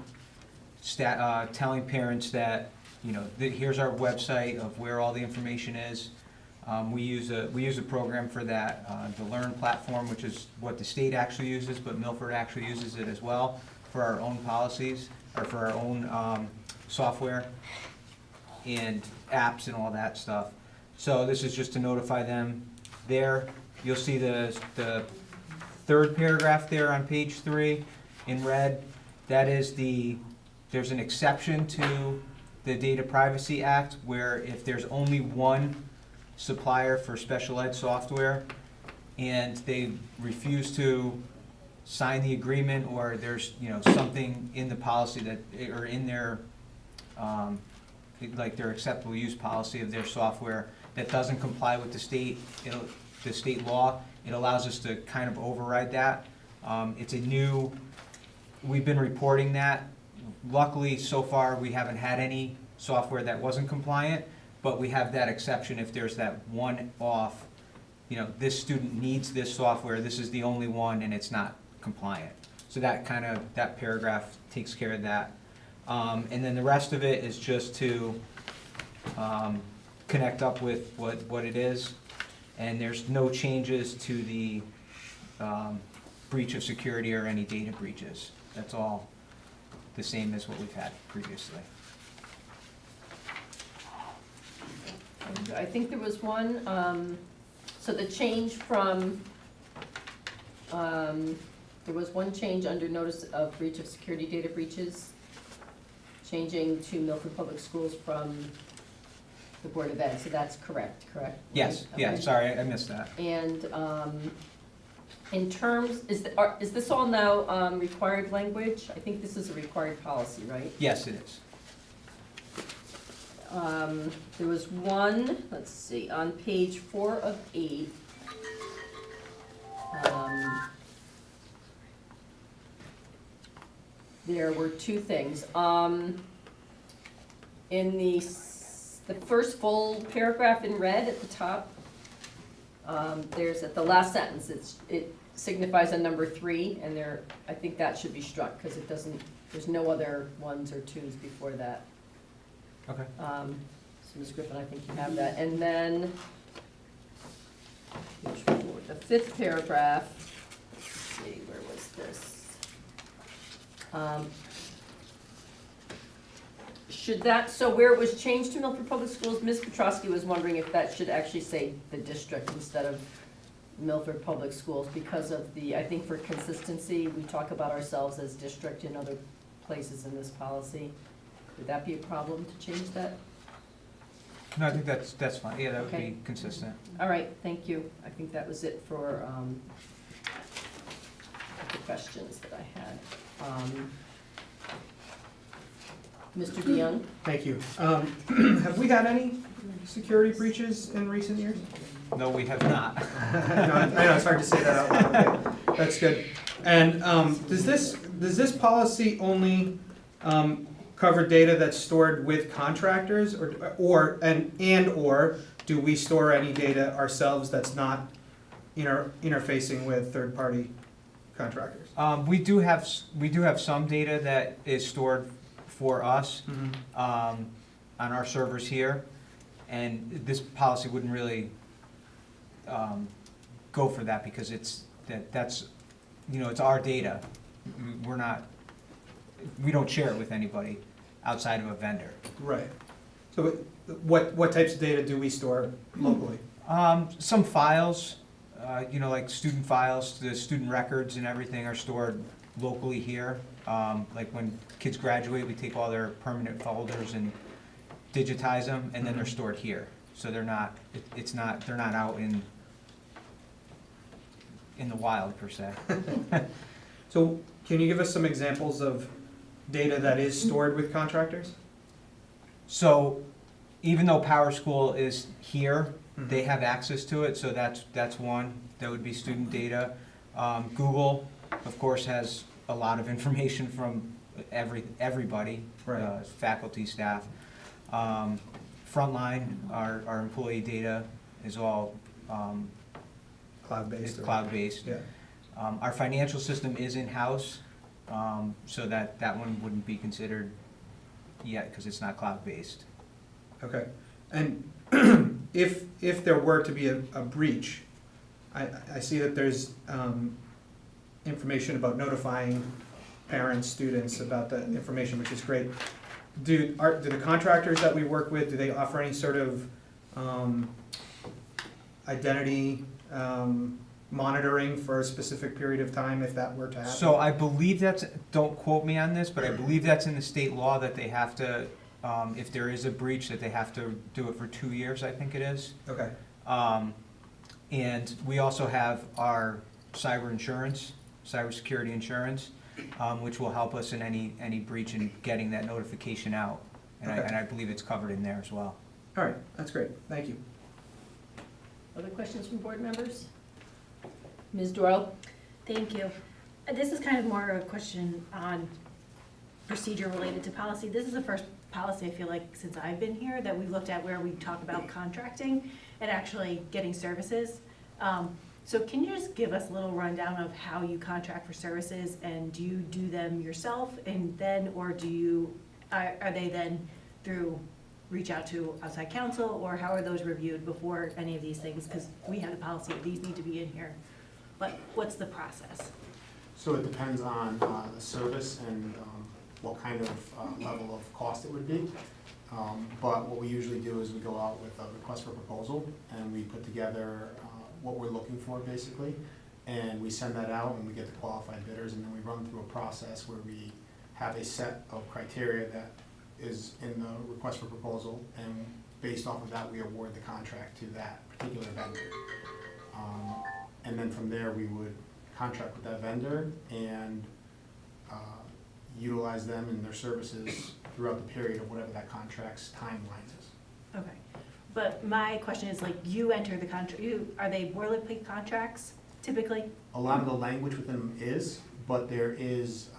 parents that, here's our website of where all the information is. We use a program for that, the Learn platform, which is what the state actually uses, but Milford actually uses it as well for our own policies, or for our own software and apps and all that stuff. So this is just to notify them there. You'll see the third paragraph there on page 3 in red. That is there's an exception to the Data Privacy Act, where if there's only one supplier for special ed software and they refuse to sign the agreement, or there's, something in the policy that, or in their, like their acceptable use policy of their software that doesn't comply with the state law, it allows us to kind of override that. We've been reporting that. Luckily, so far, we haven't had any software that wasn't compliant, but we have that exception if there's that one off, this student needs this software, this is the only one, and it's not compliant. So that paragraph takes care of that. And then the rest of it is just to connect up with what it is. And there's no changes to the breach of security or any data breaches. That's all the same as what we've had previously. I think there was one, so the change from, there was one change under notice of breach of security data breaches, changing to Milford Public Schools from the Board of Ed, so that's correct? Yes, Right? yeah, Okay. sorry, I missed that. And in terms, is this all now required language? I think this is a required policy, right? Yes, it is. There was one, let's see, on page 4 of 8. There were two things. In the first full paragraph in red at the top, there's at the last sentence, it signifies a number 3, and I think that should be struck, because it doesn't, there's no other 1s or 2s before that. Okay. So Ms. Griffin, I think you have that. And then, page 4, the 5th paragraph, let's see, where was this? Should that, so where it was changed to Milford Public Schools, Ms. Petrosky was wondering if that should actually say the district instead of Milford Public Schools, because of the, I think for consistency, we talk about ourselves as district in other places in this policy. Would that be a problem to change that? No, I think that's fine. Yeah, that would Okay. be consistent. All right, thank you. I think that was it for the questions that I had. Mr. DeYoung? Thank you. Have we had any security breaches in recent years? No, we have not. I know, it's hard to say that out loud. Okay, that's good. And does this policy only cover data that's stored with contractors, or do we store any data ourselves that's not interfacing with third-party contractors? We do have some data that is stored for us on our servers here, and this policy wouldn't really go for that, because that's it's our data. We don't share it with anybody outside of a vendor. Right. So what types of data do we store locally? Some files, like student files, the student records and everything are stored locally here. Like when kids graduate, we take all their permanent folders and digitize them, and then they're stored here. So they're not out in the wild per se. So can you give us some examples of data that is stored with contractors? So even though Power School is here, they have access to it, so that's one. That would be student data. Google, of course, has a lot of information from everybody, Right. faculty, staff. Frontline, our employee data is all Cloud-based? or- cloud-based. Yeah. Our financial system is in-house, so that one wouldn't be considered yet, because it's not cloud-based. Okay. And if there were to be a breach, I see that there's information about notifying parents, students about the information, which is great. Do the contractors that we work with, do they offer any sort of identity monitoring for a specific period of time if that were to happen? So I believe don't quote me on this, but I believe that's in the state law that they have to, if there is a breach, that they have to do it for 2 years, I think it is. Okay. And we also have our cybersecurity insurance, which will help us in any breach in getting that notification out. And Okay. I believe it's covered in there as well. All right, that's great, thank you. Other questions from board members? Ms. Doyle? Thank you. This is kind of more of a question on procedure related to policy. This is the first policy, I feel like, since I've been here, that we looked at where we talk about contracting and actually getting services. So can you just give us a little rundown of how you contract for services, and do you do them yourself and then, or do you, are they then through, reach out to outside counsel, or how are those reviewed before any of these things? Because we had a policy, these need to be in here, but what's the process? So it depends on the service and what kind of level of cost it would be. But what we usually do is we go out with a request for proposal, and we put together what we're looking for, basically. And we send that out, and we get the qualified bidders, and then we run through a process where we have a set of criteria that is in the request for proposal, and based off of that, we award the contract to that particular vendor. And then from there, we would contract with that vendor and utilize them and their services throughout the period of whatever that contract's timeline is. Okay, but my question is, like, you enter the contract, are they boilerplate contracts typically? A lot of the language within them is, but there is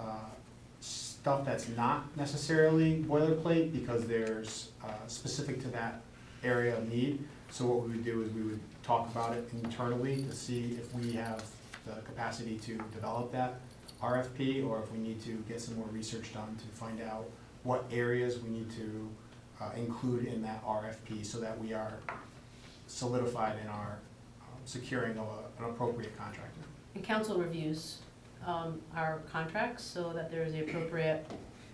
stuff that's not necessarily boilerplate because there's specific to that area of need. So what we would do is we would talk about it internally to see if we have the capacity to develop that RFP, or if we need to get some more research done to find out what areas we need to include in that RFP so that we are solidified in our securing of an appropriate contractor. And council reviews our contracts so that there is the appropriate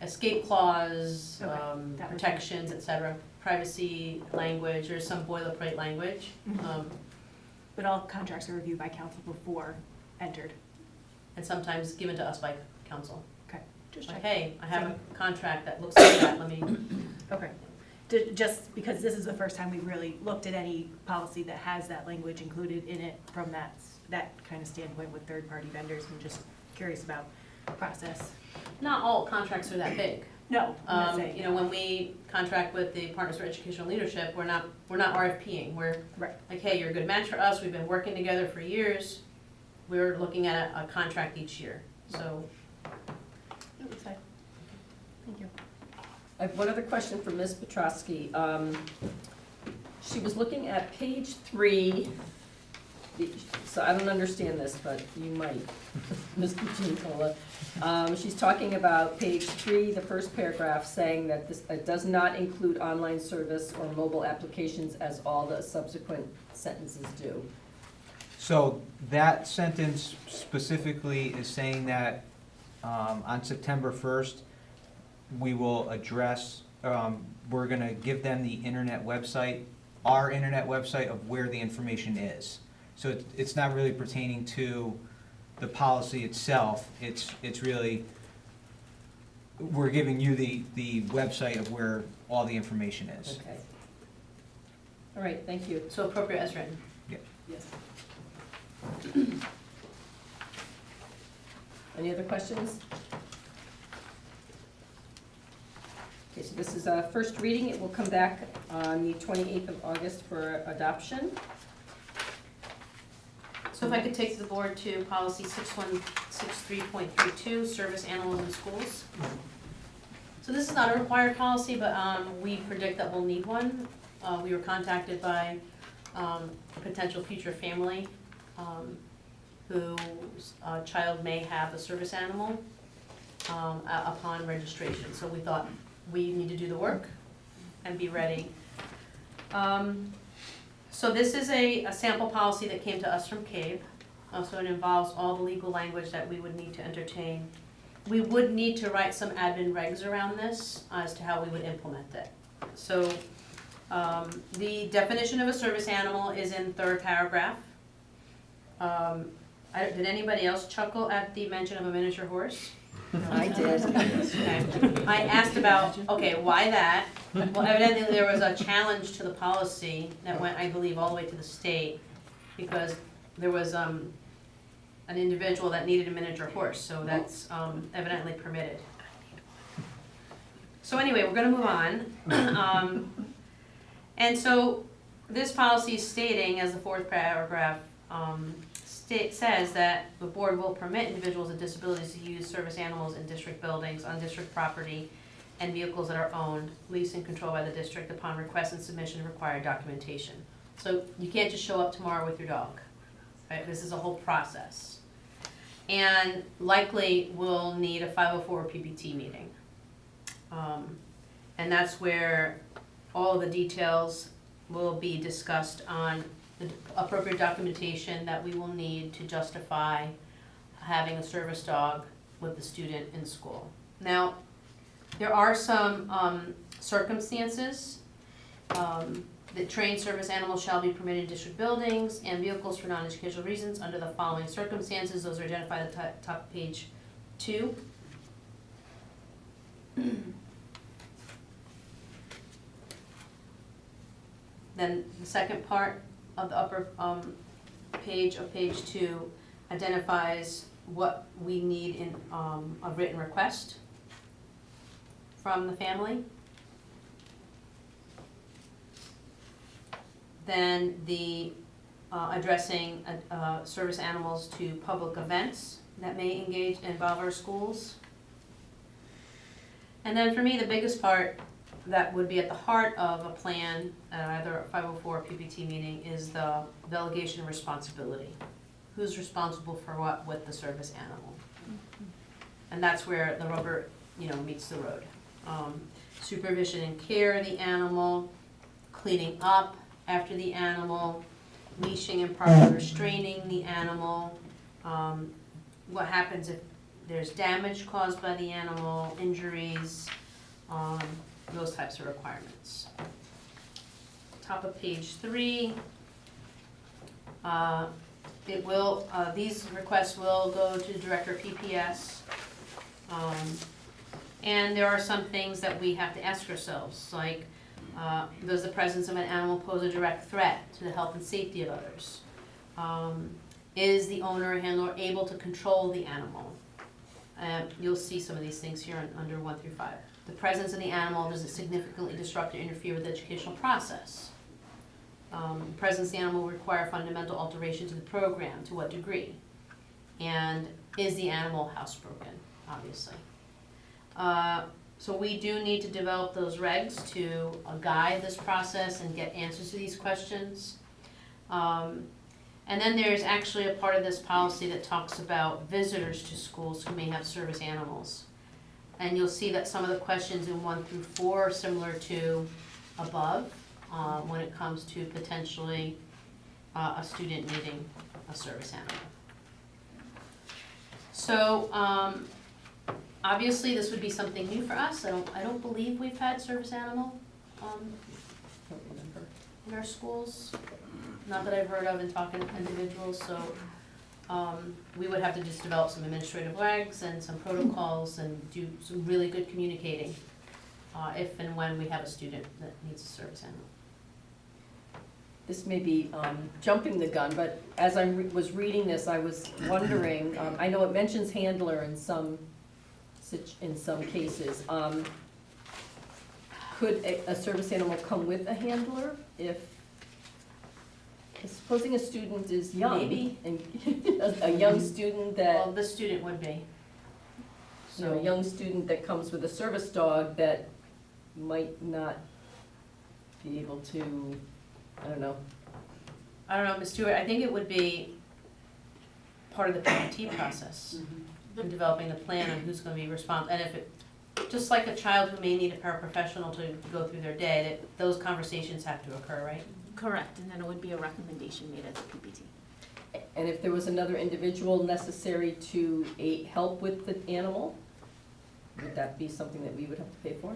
escape clause, Okay, that was- protections, et cetera, privacy language, or some boilerplate language. Mhm. But all contracts are reviewed by council before entered. And sometimes given to us by council. Okay, just Like, checking. hey, I have a contract that looks like that, let me, Okay. Just because this is the first time we really looked at any policy that has that language included in it from that kind of standpoint with third-party vendors, I'm just curious about process. not all contracts are that big. No, I'm not saying. You know, when we contract with the Partners for Educational Leadership, we're not RFPing, we're Right. like, hey, you're a good match for us, we've been working together for years, we're looking at a contract each year, so. No, it's fine. Thank you. I have one other question for Ms. Petrosky. She was looking at page 3, so I don't understand this, but you might, Ms. Puccinicola. She's talking about page 3, the first paragraph, saying that this, it does not include online service or mobile applications, as all the subsequent sentences do. So that sentence specifically is saying that on September 1st, we will address, we're gonna give them the internet website, our internet website of where the information is. So it's not really pertaining to the policy itself, it's really, we're giving you the website of where all the information is. Okay. All right, thank you. So appropriate as written. Yes. Any other questions? Okay, so this is a first reading. It will come back on the 28th of August for adoption. So if I could take the board to policy 6163.32, service animals in schools. So this is not a required policy, but we predict that we'll need one. We were contacted by a potential future family whose child may have a service animal upon registration. So we thought we need to do the work and be ready. So this is a sample policy that came to us from CABE. So it involves all the legal language that we would need to entertain. We would need to write some admin regs around this as to how we would implement it. So the definition of a service animal is in third paragraph. Did anybody else chuckle at the mention of a miniature horse? I did. Okay. I asked about, okay, why that? Well, evidently there was a challenge to the policy that went, I believe, all the way to the state. because there was, an individual that needed a miniature horse, so that's, evidently permitted. So anyway, we're gonna move on. And so, this policy is stating, as the fourth paragraph, says that the board will permit individuals with disabilities to use service animals in district buildings, on district property, and vehicles that are owned, leased, and controlled by the district upon request and submission of required documentation. So you can't just show up tomorrow with your dog, right? This is a whole process. And likely we'll need a 504 PBT meeting. And that's where all of the details will be discussed on the appropriate documentation that we will need to justify having a service dog with the student in school. Now, there are some circumstances that trained service animals shall be permitted in district buildings and vehicles for non-educational reasons under the following circumstances. Those are identified at the top of page 2. Then the second part of the upper page of page 2 identifies what we need in a written request from the family. Then the addressing service animals to public events that may involve our schools. And then for me, the biggest part that would be at the heart of a plan at either a 504 or PPT meeting is the delegation of responsibility. Who's responsible for what with the service animal? And that's where the rubber, meets the road. Supervision and care of the animal, cleaning up after the animal, leashing and properly restraining the animal, what happens if there's damage caused by the animal, injuries, those types of requirements. Top of page 3, these requests will go to the director of PPS. And there are some things that we have to ask ourselves, like, does the presence of an animal pose a direct threat to the health and safety of others? Is the owner or handler able to control the animal? You'll see some of these things here under 1 through 5. The presence of the animal, does it significantly disrupt or interfere with the educational process? Presence of the animal will require fundamental alteration to the program, to what degree? And is the animal housebroken, obviously? So we do need to develop those regs to guide this process and get answers to these questions. And then there's actually a part of this policy that talks about visitors to schools who may have service animals. And you'll see that some of the questions in 1 through 4 are similar to above when it comes to potentially a student needing a service animal. So obviously this would be something new for us. I don't believe we've had service animal Don't remember. in our schools. Not that I've heard of in talking to individuals, so we would have to just develop some administrative regs and some protocols and do some really good communicating if and when we have a student that needs a service animal. This may be jumping the gun, but as I was reading this, I was wondering, I know it mentions handler in some cases. Could a service animal come with a handler if, supposing a student is young? Maybe. And a young student Well, that, the student would be. a young student that comes with a service dog that might not be able to, I don't know. I don't know, Ms. Stewart, I think it would be part of the PPT process in developing the plan on who's gonna be responsible. And if it, just like a child who may need a paraprofessional to go through their day, that those conversations have to occur, right? Correct, and then it would be a recommendation made at the PPT. And if there was another individual necessary to help with the animal, would that be something that we would have to pay for?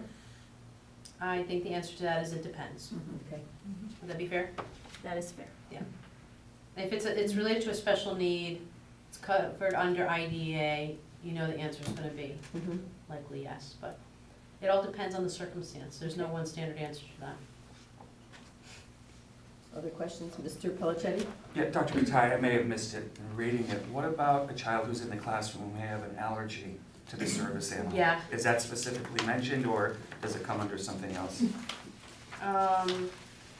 I think the answer to that is it depends. Okay. Would that be fair? That is fair. If it's related to a special need, it's covered under IDEA, the answer's gonna be Mhm. likely yes, but it all depends on the circumstance. There's no one standard answer to that. Other questions? Mr. Pelichetti? Yeah, Dr. Katai, I may have missed it in reading it. What about a child who's in the classroom who may have an allergy to the service animal? Yeah. Is that specifically mentioned, or does it come under something else?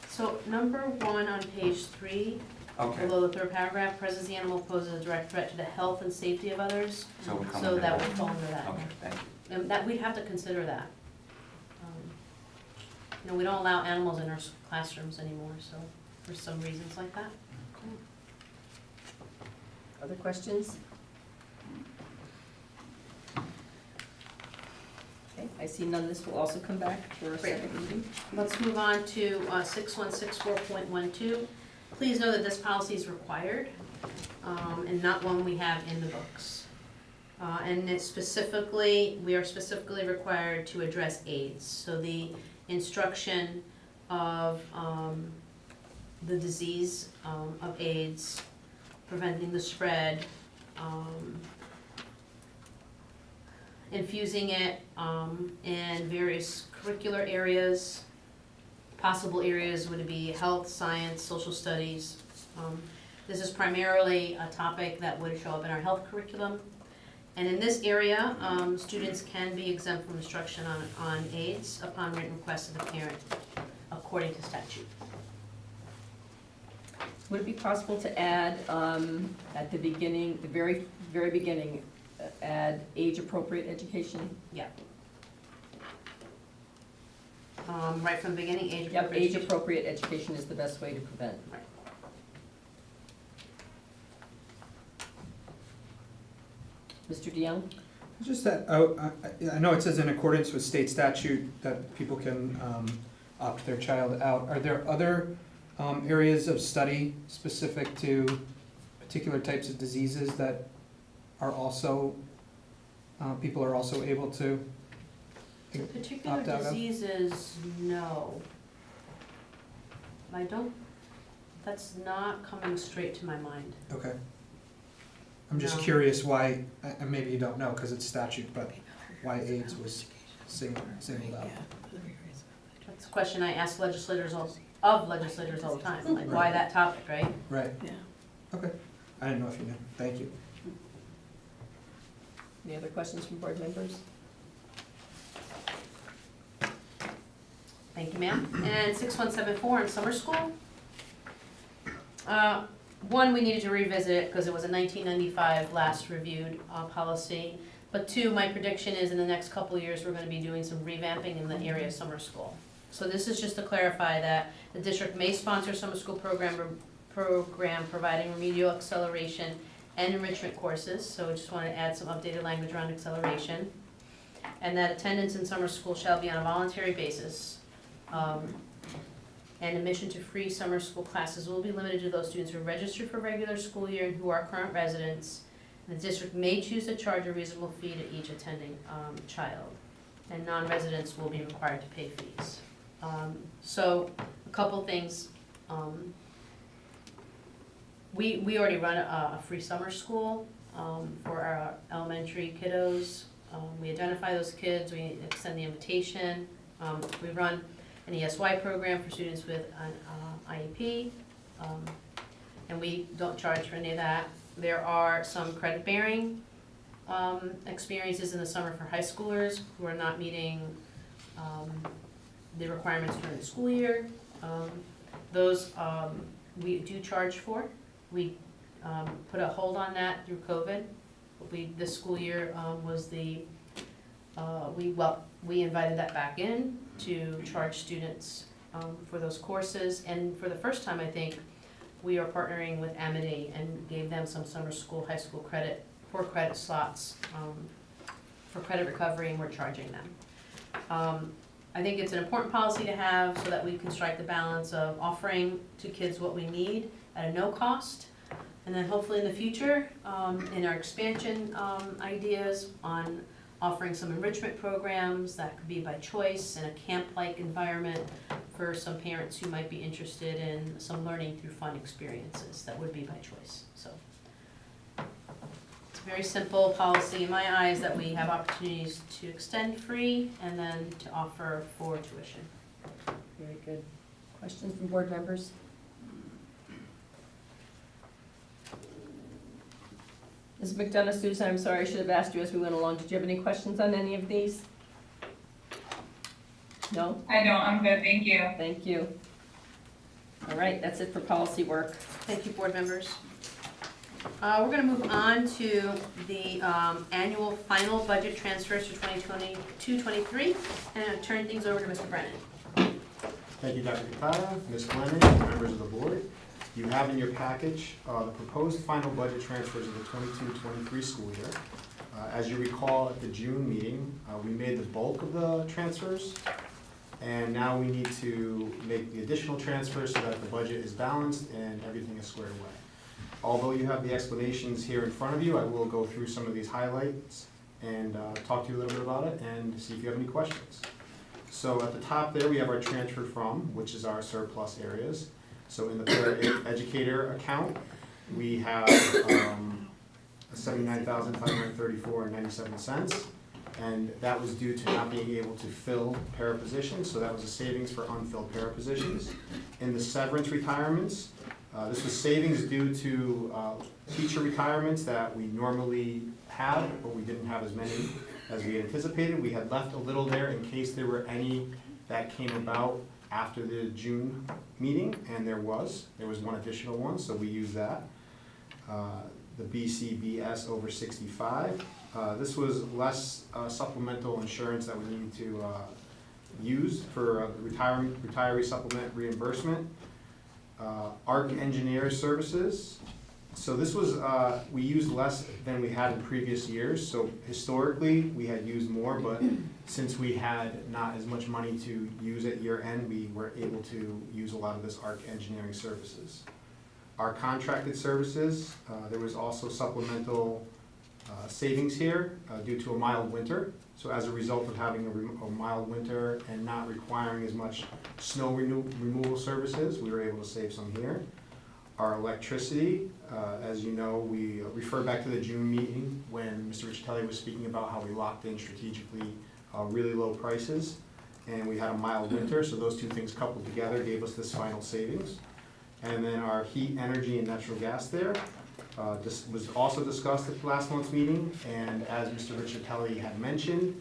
So number 1 on page 3, Okay, below the 3rd paragraph, presence of the animal poses a direct threat to the health and safety of others. so it would come So under that that. would fall under that. Okay, thank you. And that, we'd have to consider that. You know, we don't allow animals in our classrooms anymore, so, for some reasons like that. Other questions? Okay, I see none. This will also come back for a second reading. Let's move on to 6164.12. Please know that this policy is required, and not one we have in the books. And it's specifically, we are specifically required to address AIDS. So the instruction of the disease of AIDS, preventing the spread, infusing it in various curricular areas. Possible areas would be health, science, social studies. This is primarily a topic that would show up in our health curriculum. And in this area, students can be exempt from instruction on AIDS upon written request of the parent, according to statute. Would it be possible to add, at the beginning, the very, very beginning, add age-appropriate education? Yeah. Right from the beginning, age Yep, appropriate. age-appropriate education is the best way to prevent. Right. Mr. DeYoung? Just that, I know it says in accordance with state statute that people can opt their child out. Are there other areas of study specific to particular types of diseases that are also, people are also able to Particular opt out of? diseases, no. I don't, that's not coming straight to my mind. Okay. I'm just No. curious why, and maybe you don't know because it's statute, but why AIDS was singled out. That's a question I ask legislators all the time, like why that topic, right? Right, Yeah. okay. I didn't know if you knew. Thank you. Any other questions from board members? Thank you, ma'am. And 6174 in summer school. One, we needed to revisit it because it was a 1995 last reviewed policy. But 2, my prediction is in the next couple of years, we're going to be doing some revamping in the area of summer school. So this is just to clarify that the district may sponsor summer school program providing remedial acceleration and enrichment courses. So we just want to add some updated language around acceleration. And that attendance in summer school shall be on a voluntary basis. And admission to free summer school classes will be limited to those students who are registered for regular school year and who are current residents. The district may choose to charge a reasonable fee to each attending child, and non-residents will be required to pay fees. So a couple things. We already run a free summer school for our elementary kiddos. We identify those kids, we extend the invitation. We run an ESY program for students with an IEP, and we don't charge for any of that. There are some credit-bearing experiences in the summer for high schoolers who are not meeting the requirements during the school year. Those we do charge for. We put a hold on that through COVID. This school year was we invited that back in to charge students for those courses. And for the first time, I think, we are partnering with Amity and gave them some summer school, high school credit, 4 credit slots for credit recovery, and we're charging them. I think it's an important policy to have so that we can strike the balance of offering to kids what we need at a no cost. And then hopefully in the future, in our expansion ideas on offering some enrichment programs that could be by choice in a camp-like environment for some parents who might be interested in some learning through fun experiences that would be by choice. So it's a very simple policy in my eyes that we have opportunities to extend free and then to offer for tuition. Very good. Questions from board members? Ms. McDonough, Susan, I'm sorry, I should have asked you as we went along. Did you have any questions on any of these? No? I don't, I'm good, thank you. Thank you. All right, that's it for policy work. Thank you, board members. We're gonna move on to the annual final budget transfers for 2022-23, and I'll turn things over to Mr. Brennan. Thank you, Dr. Kataya, Ms. Glennon, and members of the board. You have in your package the proposed final budget transfers of the 22-23 school year. As you recall, at the June meeting, we made the bulk of the transfers, and now we need to make the additional transfers so that the budget is balanced and everything is squared away. Although you have the explanations here in front of you, I will go through some of these highlights and talk to you a little bit about it and see if you have any questions. So at the top there, we have our transfer from, which is our surplus areas. So in the para-educator account, we have $79,534.97. And that was due to not being able to fill para positions, so that was a savings for unfilled para positions. In the severance retirements, this was savings due to teacher retirements that we normally have, but we didn't have as many as we had anticipated. We had left a little there in case there were any that came about after the June meeting, and there was one additional one, so we used that. The BCBS over 65. This was less supplemental insurance that we needed to use for retiree supplement reimbursement. ARC Engineer Services. So this was, we used less than we had in previous years. So historically, we had used more, but since we had not as much money to use at year end, we were able to use a lot of this ARC Engineering Services. Our contracted services, there was also supplemental savings here due to a mild winter. So as a result of having a mild winter and not requiring as much snow removal services, we were able to save some here. Our electricity, as you know, we refer back to the June meeting when Mr. Riccitelli was speaking about how we locked in strategically really low prices, and we had a mild winter, so those two things coupled together gave us this final savings. And then our heat, energy, and natural gas there. This was also discussed at last month's meeting, and as Mr. Riccitelli had mentioned,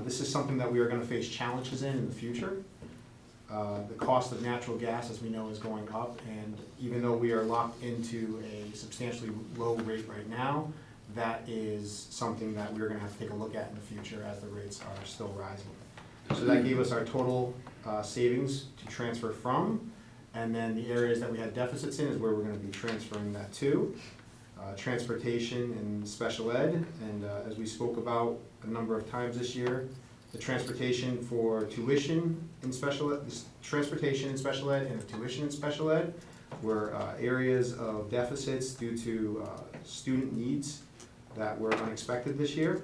this is something that we are going to face challenges in the future. The cost of natural gas, as we know, is going up, and even though we are locked into a substantially low rate right now, that is something that we're going to have to take a look at in the future as the rates are still rising. So that gave us our total savings to transfer from, and then the areas that we had deficits in is where we're going to be transferring that to. Transportation and special ed, and as we spoke about a number of times this year, the transportation for tuition in special ed, transportation in special ed and the tuition in special ed were areas of deficits due to student needs that were unexpected this year.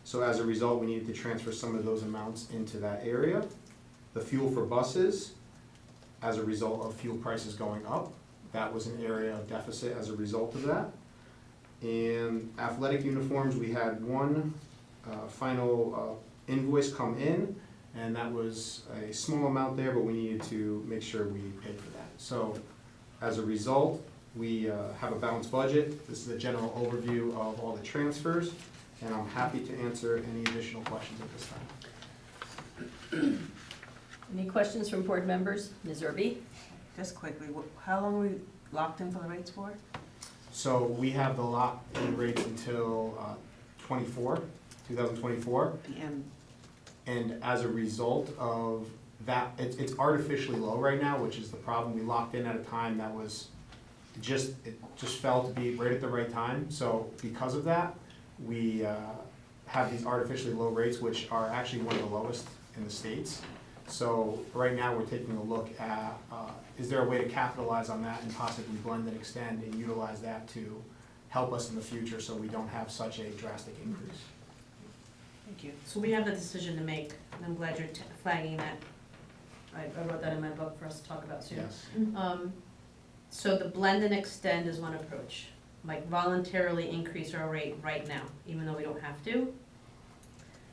So as a result, we needed to transfer some of those amounts into that area. The fuel for buses, as a result of fuel prices going up, that was an area of deficit as a result of that. And athletic uniforms, we had one final invoice come in, and that was a small amount there, but we needed to make sure we paid for that. So as a result, we have a balanced budget. This is a general overview of all the transfers, and I'm happy to answer any additional questions at this time. Any questions from board members? Ms. Irby? Just quickly, how long are we locked in for the rates for? So we have the lock-in rates until 2024. And as a result of that, it's artificially low right now, which is the problem. We locked in at a time that was it just fell to be right at the right time. So because of that, we have these artificially low rates, which are actually one of the lowest in the states. So right now, we're taking a look at, is there a way to capitalize on that and possibly blend and extend and utilize that to help us in the future so we don't have such a drastic increase? Thank you. So we have the decision to make, and I'm glad you're flagging that. I wrote that in my book for us to talk about soon. Yes. So the blend and extend is one approach, like voluntarily increase our rate right now, even though we don't have to,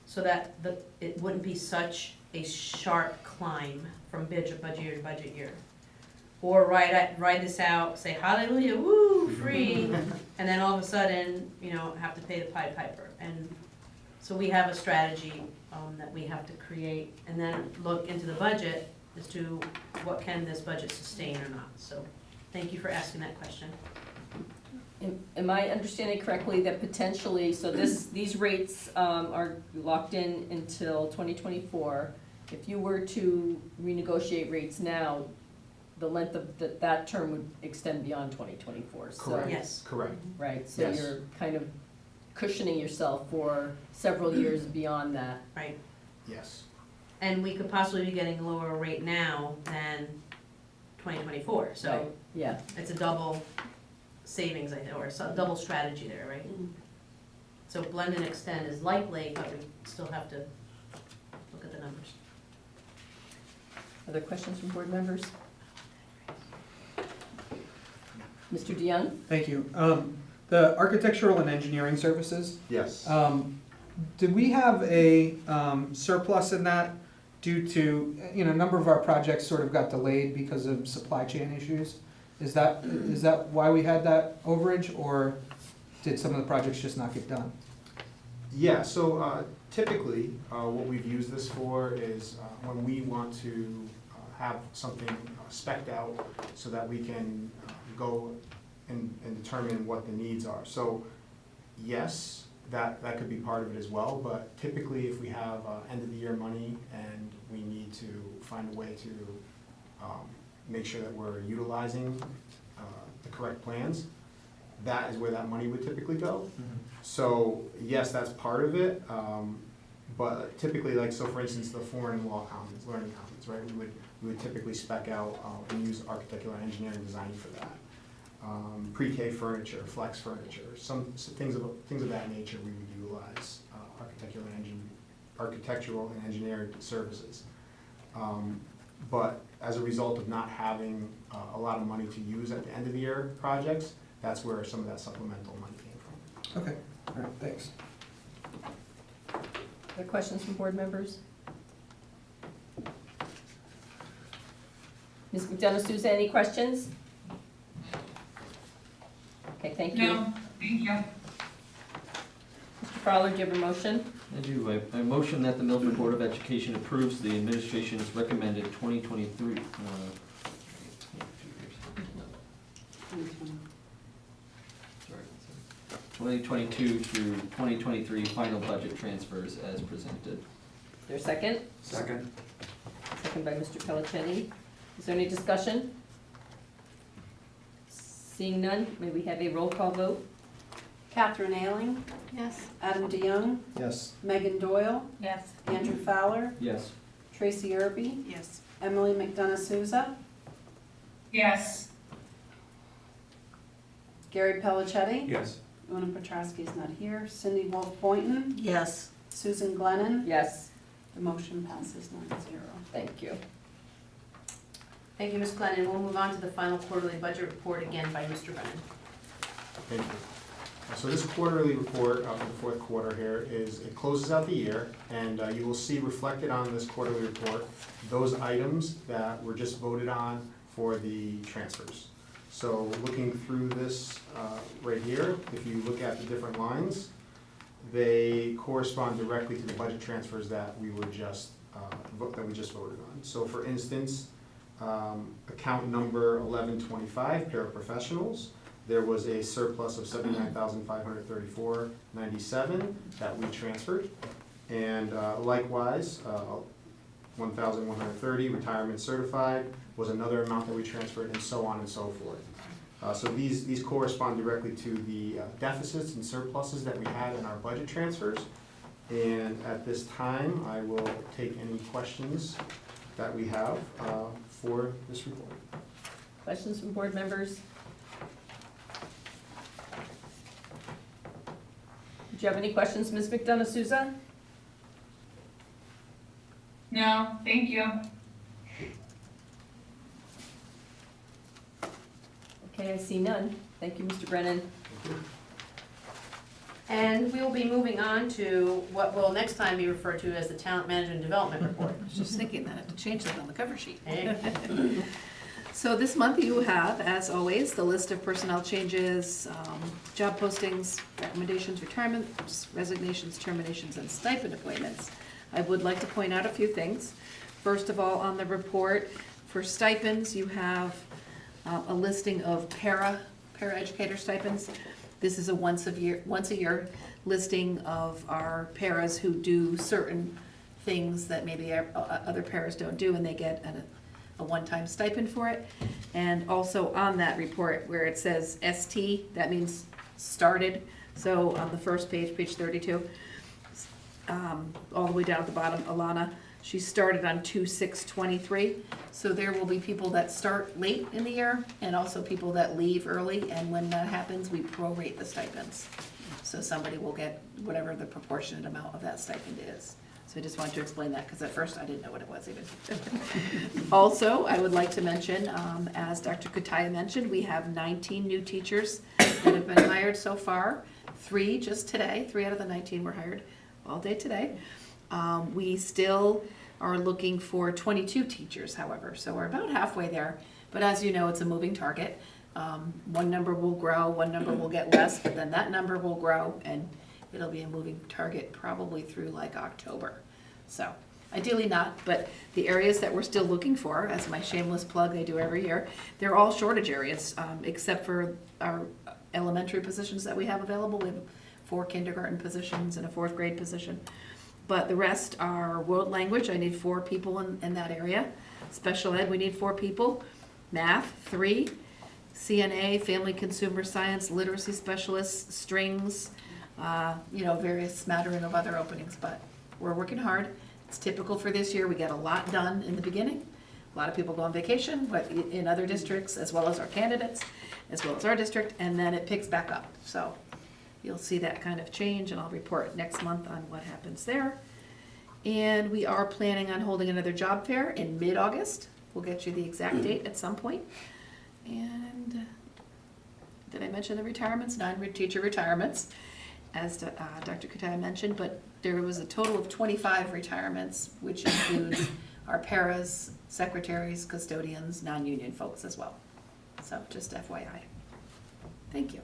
so that it wouldn't be such a sharp climb from budget year to budget year. or ride this out, say hallelujah, woo, free, and then all of a sudden, have to pay the Pied Piper. And so we have a strategy that we have to create, and then look into the budget as to what can this budget sustain or not. So thank you for asking that question. Am I understanding correctly that potentially, so these rates are locked in until 2024. If you were to renegotiate rates now, the length of that term would extend beyond 2024. So, Correct. Yes. Correct. right, so Yes. you're kind of cushioning yourself for several years beyond that. Right. Yes. And we could possibly be getting a lower rate now than 2024. So Right. Yeah, it's a double savings, or a double strategy there, right? So blend and extend is likely, but we still have to look at the numbers. other questions from board members? Mr. DeYoung? Thank you. The architectural and engineering services, Yes. did we have a surplus in that due to, a number of our projects sort of got delayed because of supply chain issues? Is that why we had that overage, or did some of the projects just not get done? Yeah, so typically, what we've used this for is when we want to have something spec'd out so that we can go and determine what the needs are. So yes, that could be part of it as well, but typically if we have end of the year money and we need to find a way to make sure that we're utilizing the correct plans, that is where that money would typically go. So yes, that's part of it, but typically, so for instance, the foreign law commons, learning commons, right? We would typically spec out and use architectural and engineering design for that. Pre-K furniture, flex furniture, some things of that nature we would utilize architectural and engineering services. But as a result of not having a lot of money to use at the end of the year projects, that's where some of that supplemental money came from. Okay, all right, thanks. Other questions from board members? Ms. McDonough Souza, any questions? Okay, thank you. No, thank you. Mr. Fowler, do you have a motion? I do. I motion that the Milford Board of Education approves the administration's recommended 2023, 2022 through 2023 final budget transfers as presented. Is there a second? Second? Second by Mr. Pelliceni. Is there any discussion? Seeing none, may we have a roll call vote? Catherine Ailing, Yes. Adam DeYoung, Yes. Megan Doyle, Yes. Andrew Fowler, Yes. Tracy Irby, Yes. Emily McDonough Souza, Yes. Gary Pellicetti, Yes. Una Petrowski is not here, Cindy Wolf Boynton, Yes. Susan Glennon. Yes, The motion passes 9-0. thank you. Thank you, Ms. Glennon. We'll move on to the final quarterly budget report again by Mr. Brennan. Thank you. So this quarterly report for the fourth quarter here it closes out the year, and you will see reflected on this quarterly report those items that were just voted on for the transfers. So looking through this right here, if you look at the different lines, they correspond directly to the budget transfers that we were just voted on. So for instance, account number 1125, paraprofessionals, there was a surplus of $79,534.97 that we transferred. And likewise, 1,130, retirement certified, was another amount that we transferred, and so on and so forth. So these correspond directly to the deficits and surpluses that we had in our budget transfers. And at this time, I will take any questions that we have for this report. Questions from board members? Do you have any questions, Ms. McDonough Souza? No, thank you. Okay, I see none. Thank you, Mr. Brennan. And we will be moving on to what will next time be referred to as the Talent Management Development Report. I was just thinking that I have to change that on the cover sheet. So this month you have, as always, the list of personnel changes, job postings, recommendations, retirements, resignations, terminations, and stipend appointments. I would like to point out a few things. First of all, on the report, for stipends, you have a listing of paraeducator stipends. This is a once a year listing of our paras who do certain things that maybe other paras don't do, and they get a one-time stipend for it. And also on that report where it says ST, that means started. So on the first page, page 32, all the way down at the bottom, Alana, she started on 2/6/23. So there will be people that start late in the year and also people that leave early. And when that happens, we prorate the stipends. So somebody will get whatever the proportionate amount of that stipend is. So I just wanted to explain that, because at first I didn't know what it was even. Also, I would like to mention, as Dr. Kutaya mentioned, we have 19 new teachers that have been hired so far. 3 just today, 3 out of the 19 were hired all day today. We still are looking for 22 teachers, however, so we're about halfway there. But as you know, it's a moving target. One number will grow, one number will get less, but then that number will grow, and it'll be a moving target probably through like October. So ideally not, but the areas that we're still looking for, as my shameless plug I do every year, they're all shortage areas, except for our elementary positions that we have available. We have 4 kindergarten positions and a 4th grade position. But the rest are world language. I need 4 people in that area. Special ed, we need 4 people. Math, 3. CNA, family consumer science, literacy specialists, strings, various smattering of other openings, but we're working hard. It's typical for this year. We get a lot done in the beginning. A lot of people go on vacation, but in other districts, as well as our candidates, as well as our district, and then it picks back up. So you'll see that kind of change, and I'll report next month on what happens there. And we are planning on holding another job fair in mid-August. We'll get you the exact date at some point. And did I mention the retirements? 9 teacher retirements, as Dr. Kutaya mentioned, but there was a total of 25 retirements, which includes our paras, secretaries, custodians, non-union folks as well. So just FYI. Thank you.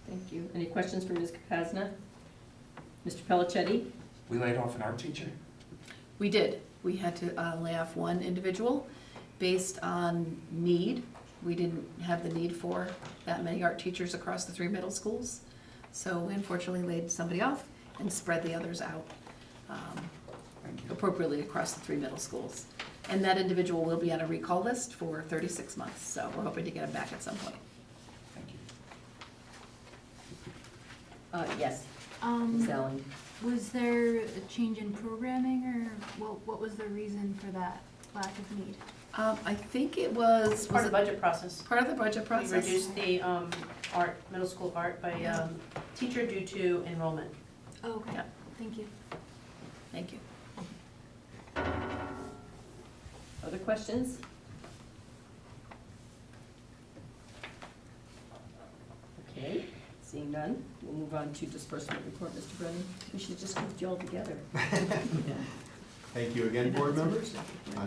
Thank you. Any questions for Ms. Kapazna? Mr. Pelichetti? We laid off an art teacher? We did. We had to lay off 1 individual based on need. We didn't have the need for that many art teachers across the 3 middle schools. So we unfortunately laid somebody off and spread the others out appropriately across the 3 middle schools. And that individual will be on a recall list for 36 months, so we're hoping to get him back at some point. Thank you. Yes, Ms. Allen. Was there a change in programming, or what was the reason for that lack of need? I think it was Part of the budget process. part of the budget process. We reduced the middle school art by teacher due to enrollment. Oh, okay, Yeah. thank you. Thank you. Other questions? Okay, seeing none, we'll move on to disbursement report, Mr. Brennan. We should just group you all together. Thank you again, board members.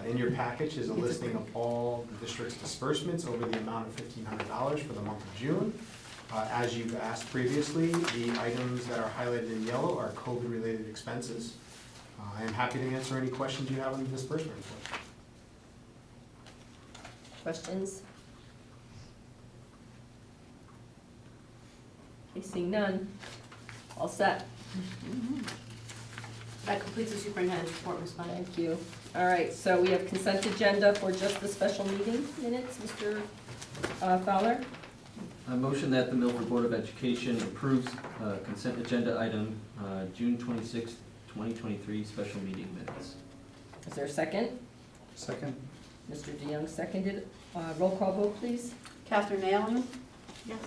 In your package is a listing of all the district's disbursements over the amount of $1,500 for the month of June. As you've asked previously, the items that are highlighted in yellow are COVID-related expenses. I am happy to answer any questions you have on the disbursement report. Questions? Okay, seeing none, all set. That completes the superintendent's report, Ms. Conley. Thank you. All right, so we have consent agenda for just the special meeting minutes, Mr. Fowler. I motion that the Milford Board of Education approves consent agenda item June 26th, 2023 special meeting minutes. Is there a second? Second. Mr. DeYoung seconded. Roll call vote, please. Catherine Allen, Yes.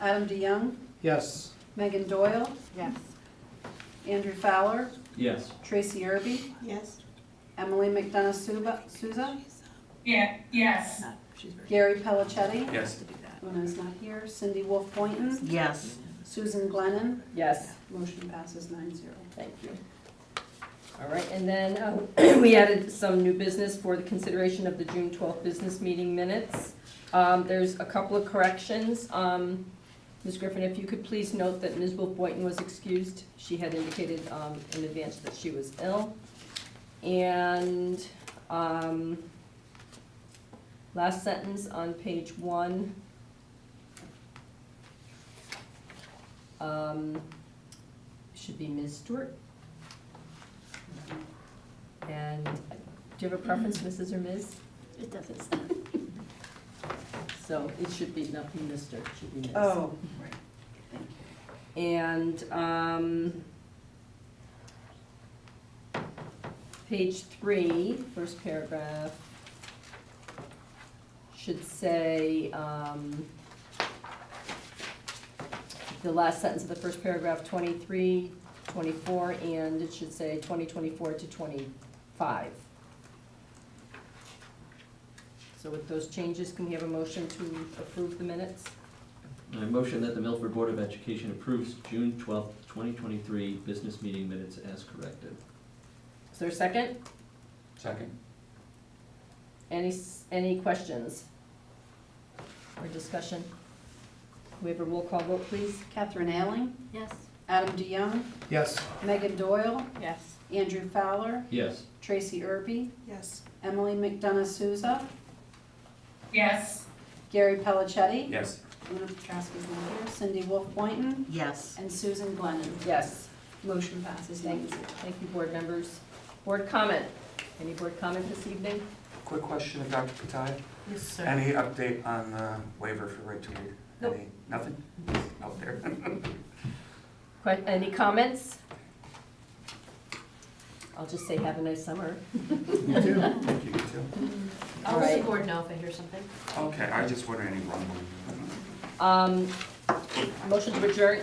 Adam DeYoung, Yes. Megan Doyle, Yes. Andrew Fowler, Yes. Tracy Irby, Yes. Emily McDonough Souza, Yeah, yes. She's very Gary Pellicetti, Yes. to do that. Una's not here, Cindy Wolf Boynton, Yes. Susan Glennon, Yes, motion passes 9-0. thank you. All right, and then we added some new business for the consideration of the June 12th business meeting minutes. There's a couple of corrections. Ms. Griffin, if you could please note that Ms. Wolf Boynton was excused. She had indicated in advance that she was ill. And last sentence on page 1. Should be Ms. Stewart. And do you have a preference, Mrs. or Ms.? It doesn't. So it should be, not be Mr., it should be Ms. Oh, And page 3, first paragraph, should say, the last sentence of the first paragraph, 23, 24, and it should say 2024 to 25. So with those changes, can we have a motion to approve the minutes? I motion that the Milford Board of Education approves June 12th, 2023 business meeting minutes as corrected. Is there a second? Second. Any questions or discussion? Can we have a roll call vote, please? Catherine Ailing, Yes. Adam DeYoung, Yes. Megan Doyle, Yes. Andrew Fowler, Yes. Tracy Irby, Yes. Emily McDonough Souza, yes, Gary Pellicetti, Yes. Luna Petrowski's not here, Cindy Wolf Boynton, Yes. and Susan Glennon. Yes. Motion passes. Thank you. Thank you, board members. Board comment. Any board comment this evening? Quick question of Dr. Katai. Yes, sir. Any update on the waiver for right to read? Nope. Nothing out there? Any comments? I'll just say have a nice summer. You too. Thank you, you too. I'll All let the right. board know if I hear something. Okay, I just wonder any rumbling. Motion to adjourn.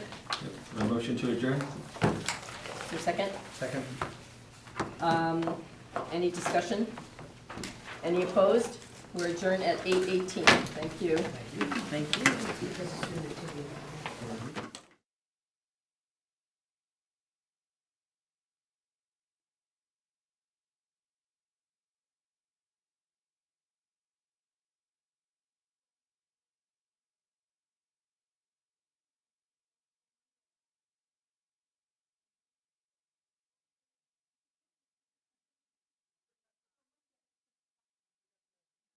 A motion to adjourn? Is there a second? Second. Any discussion? Any opposed? We're adjourned at 8:18. Thank you. Thank you.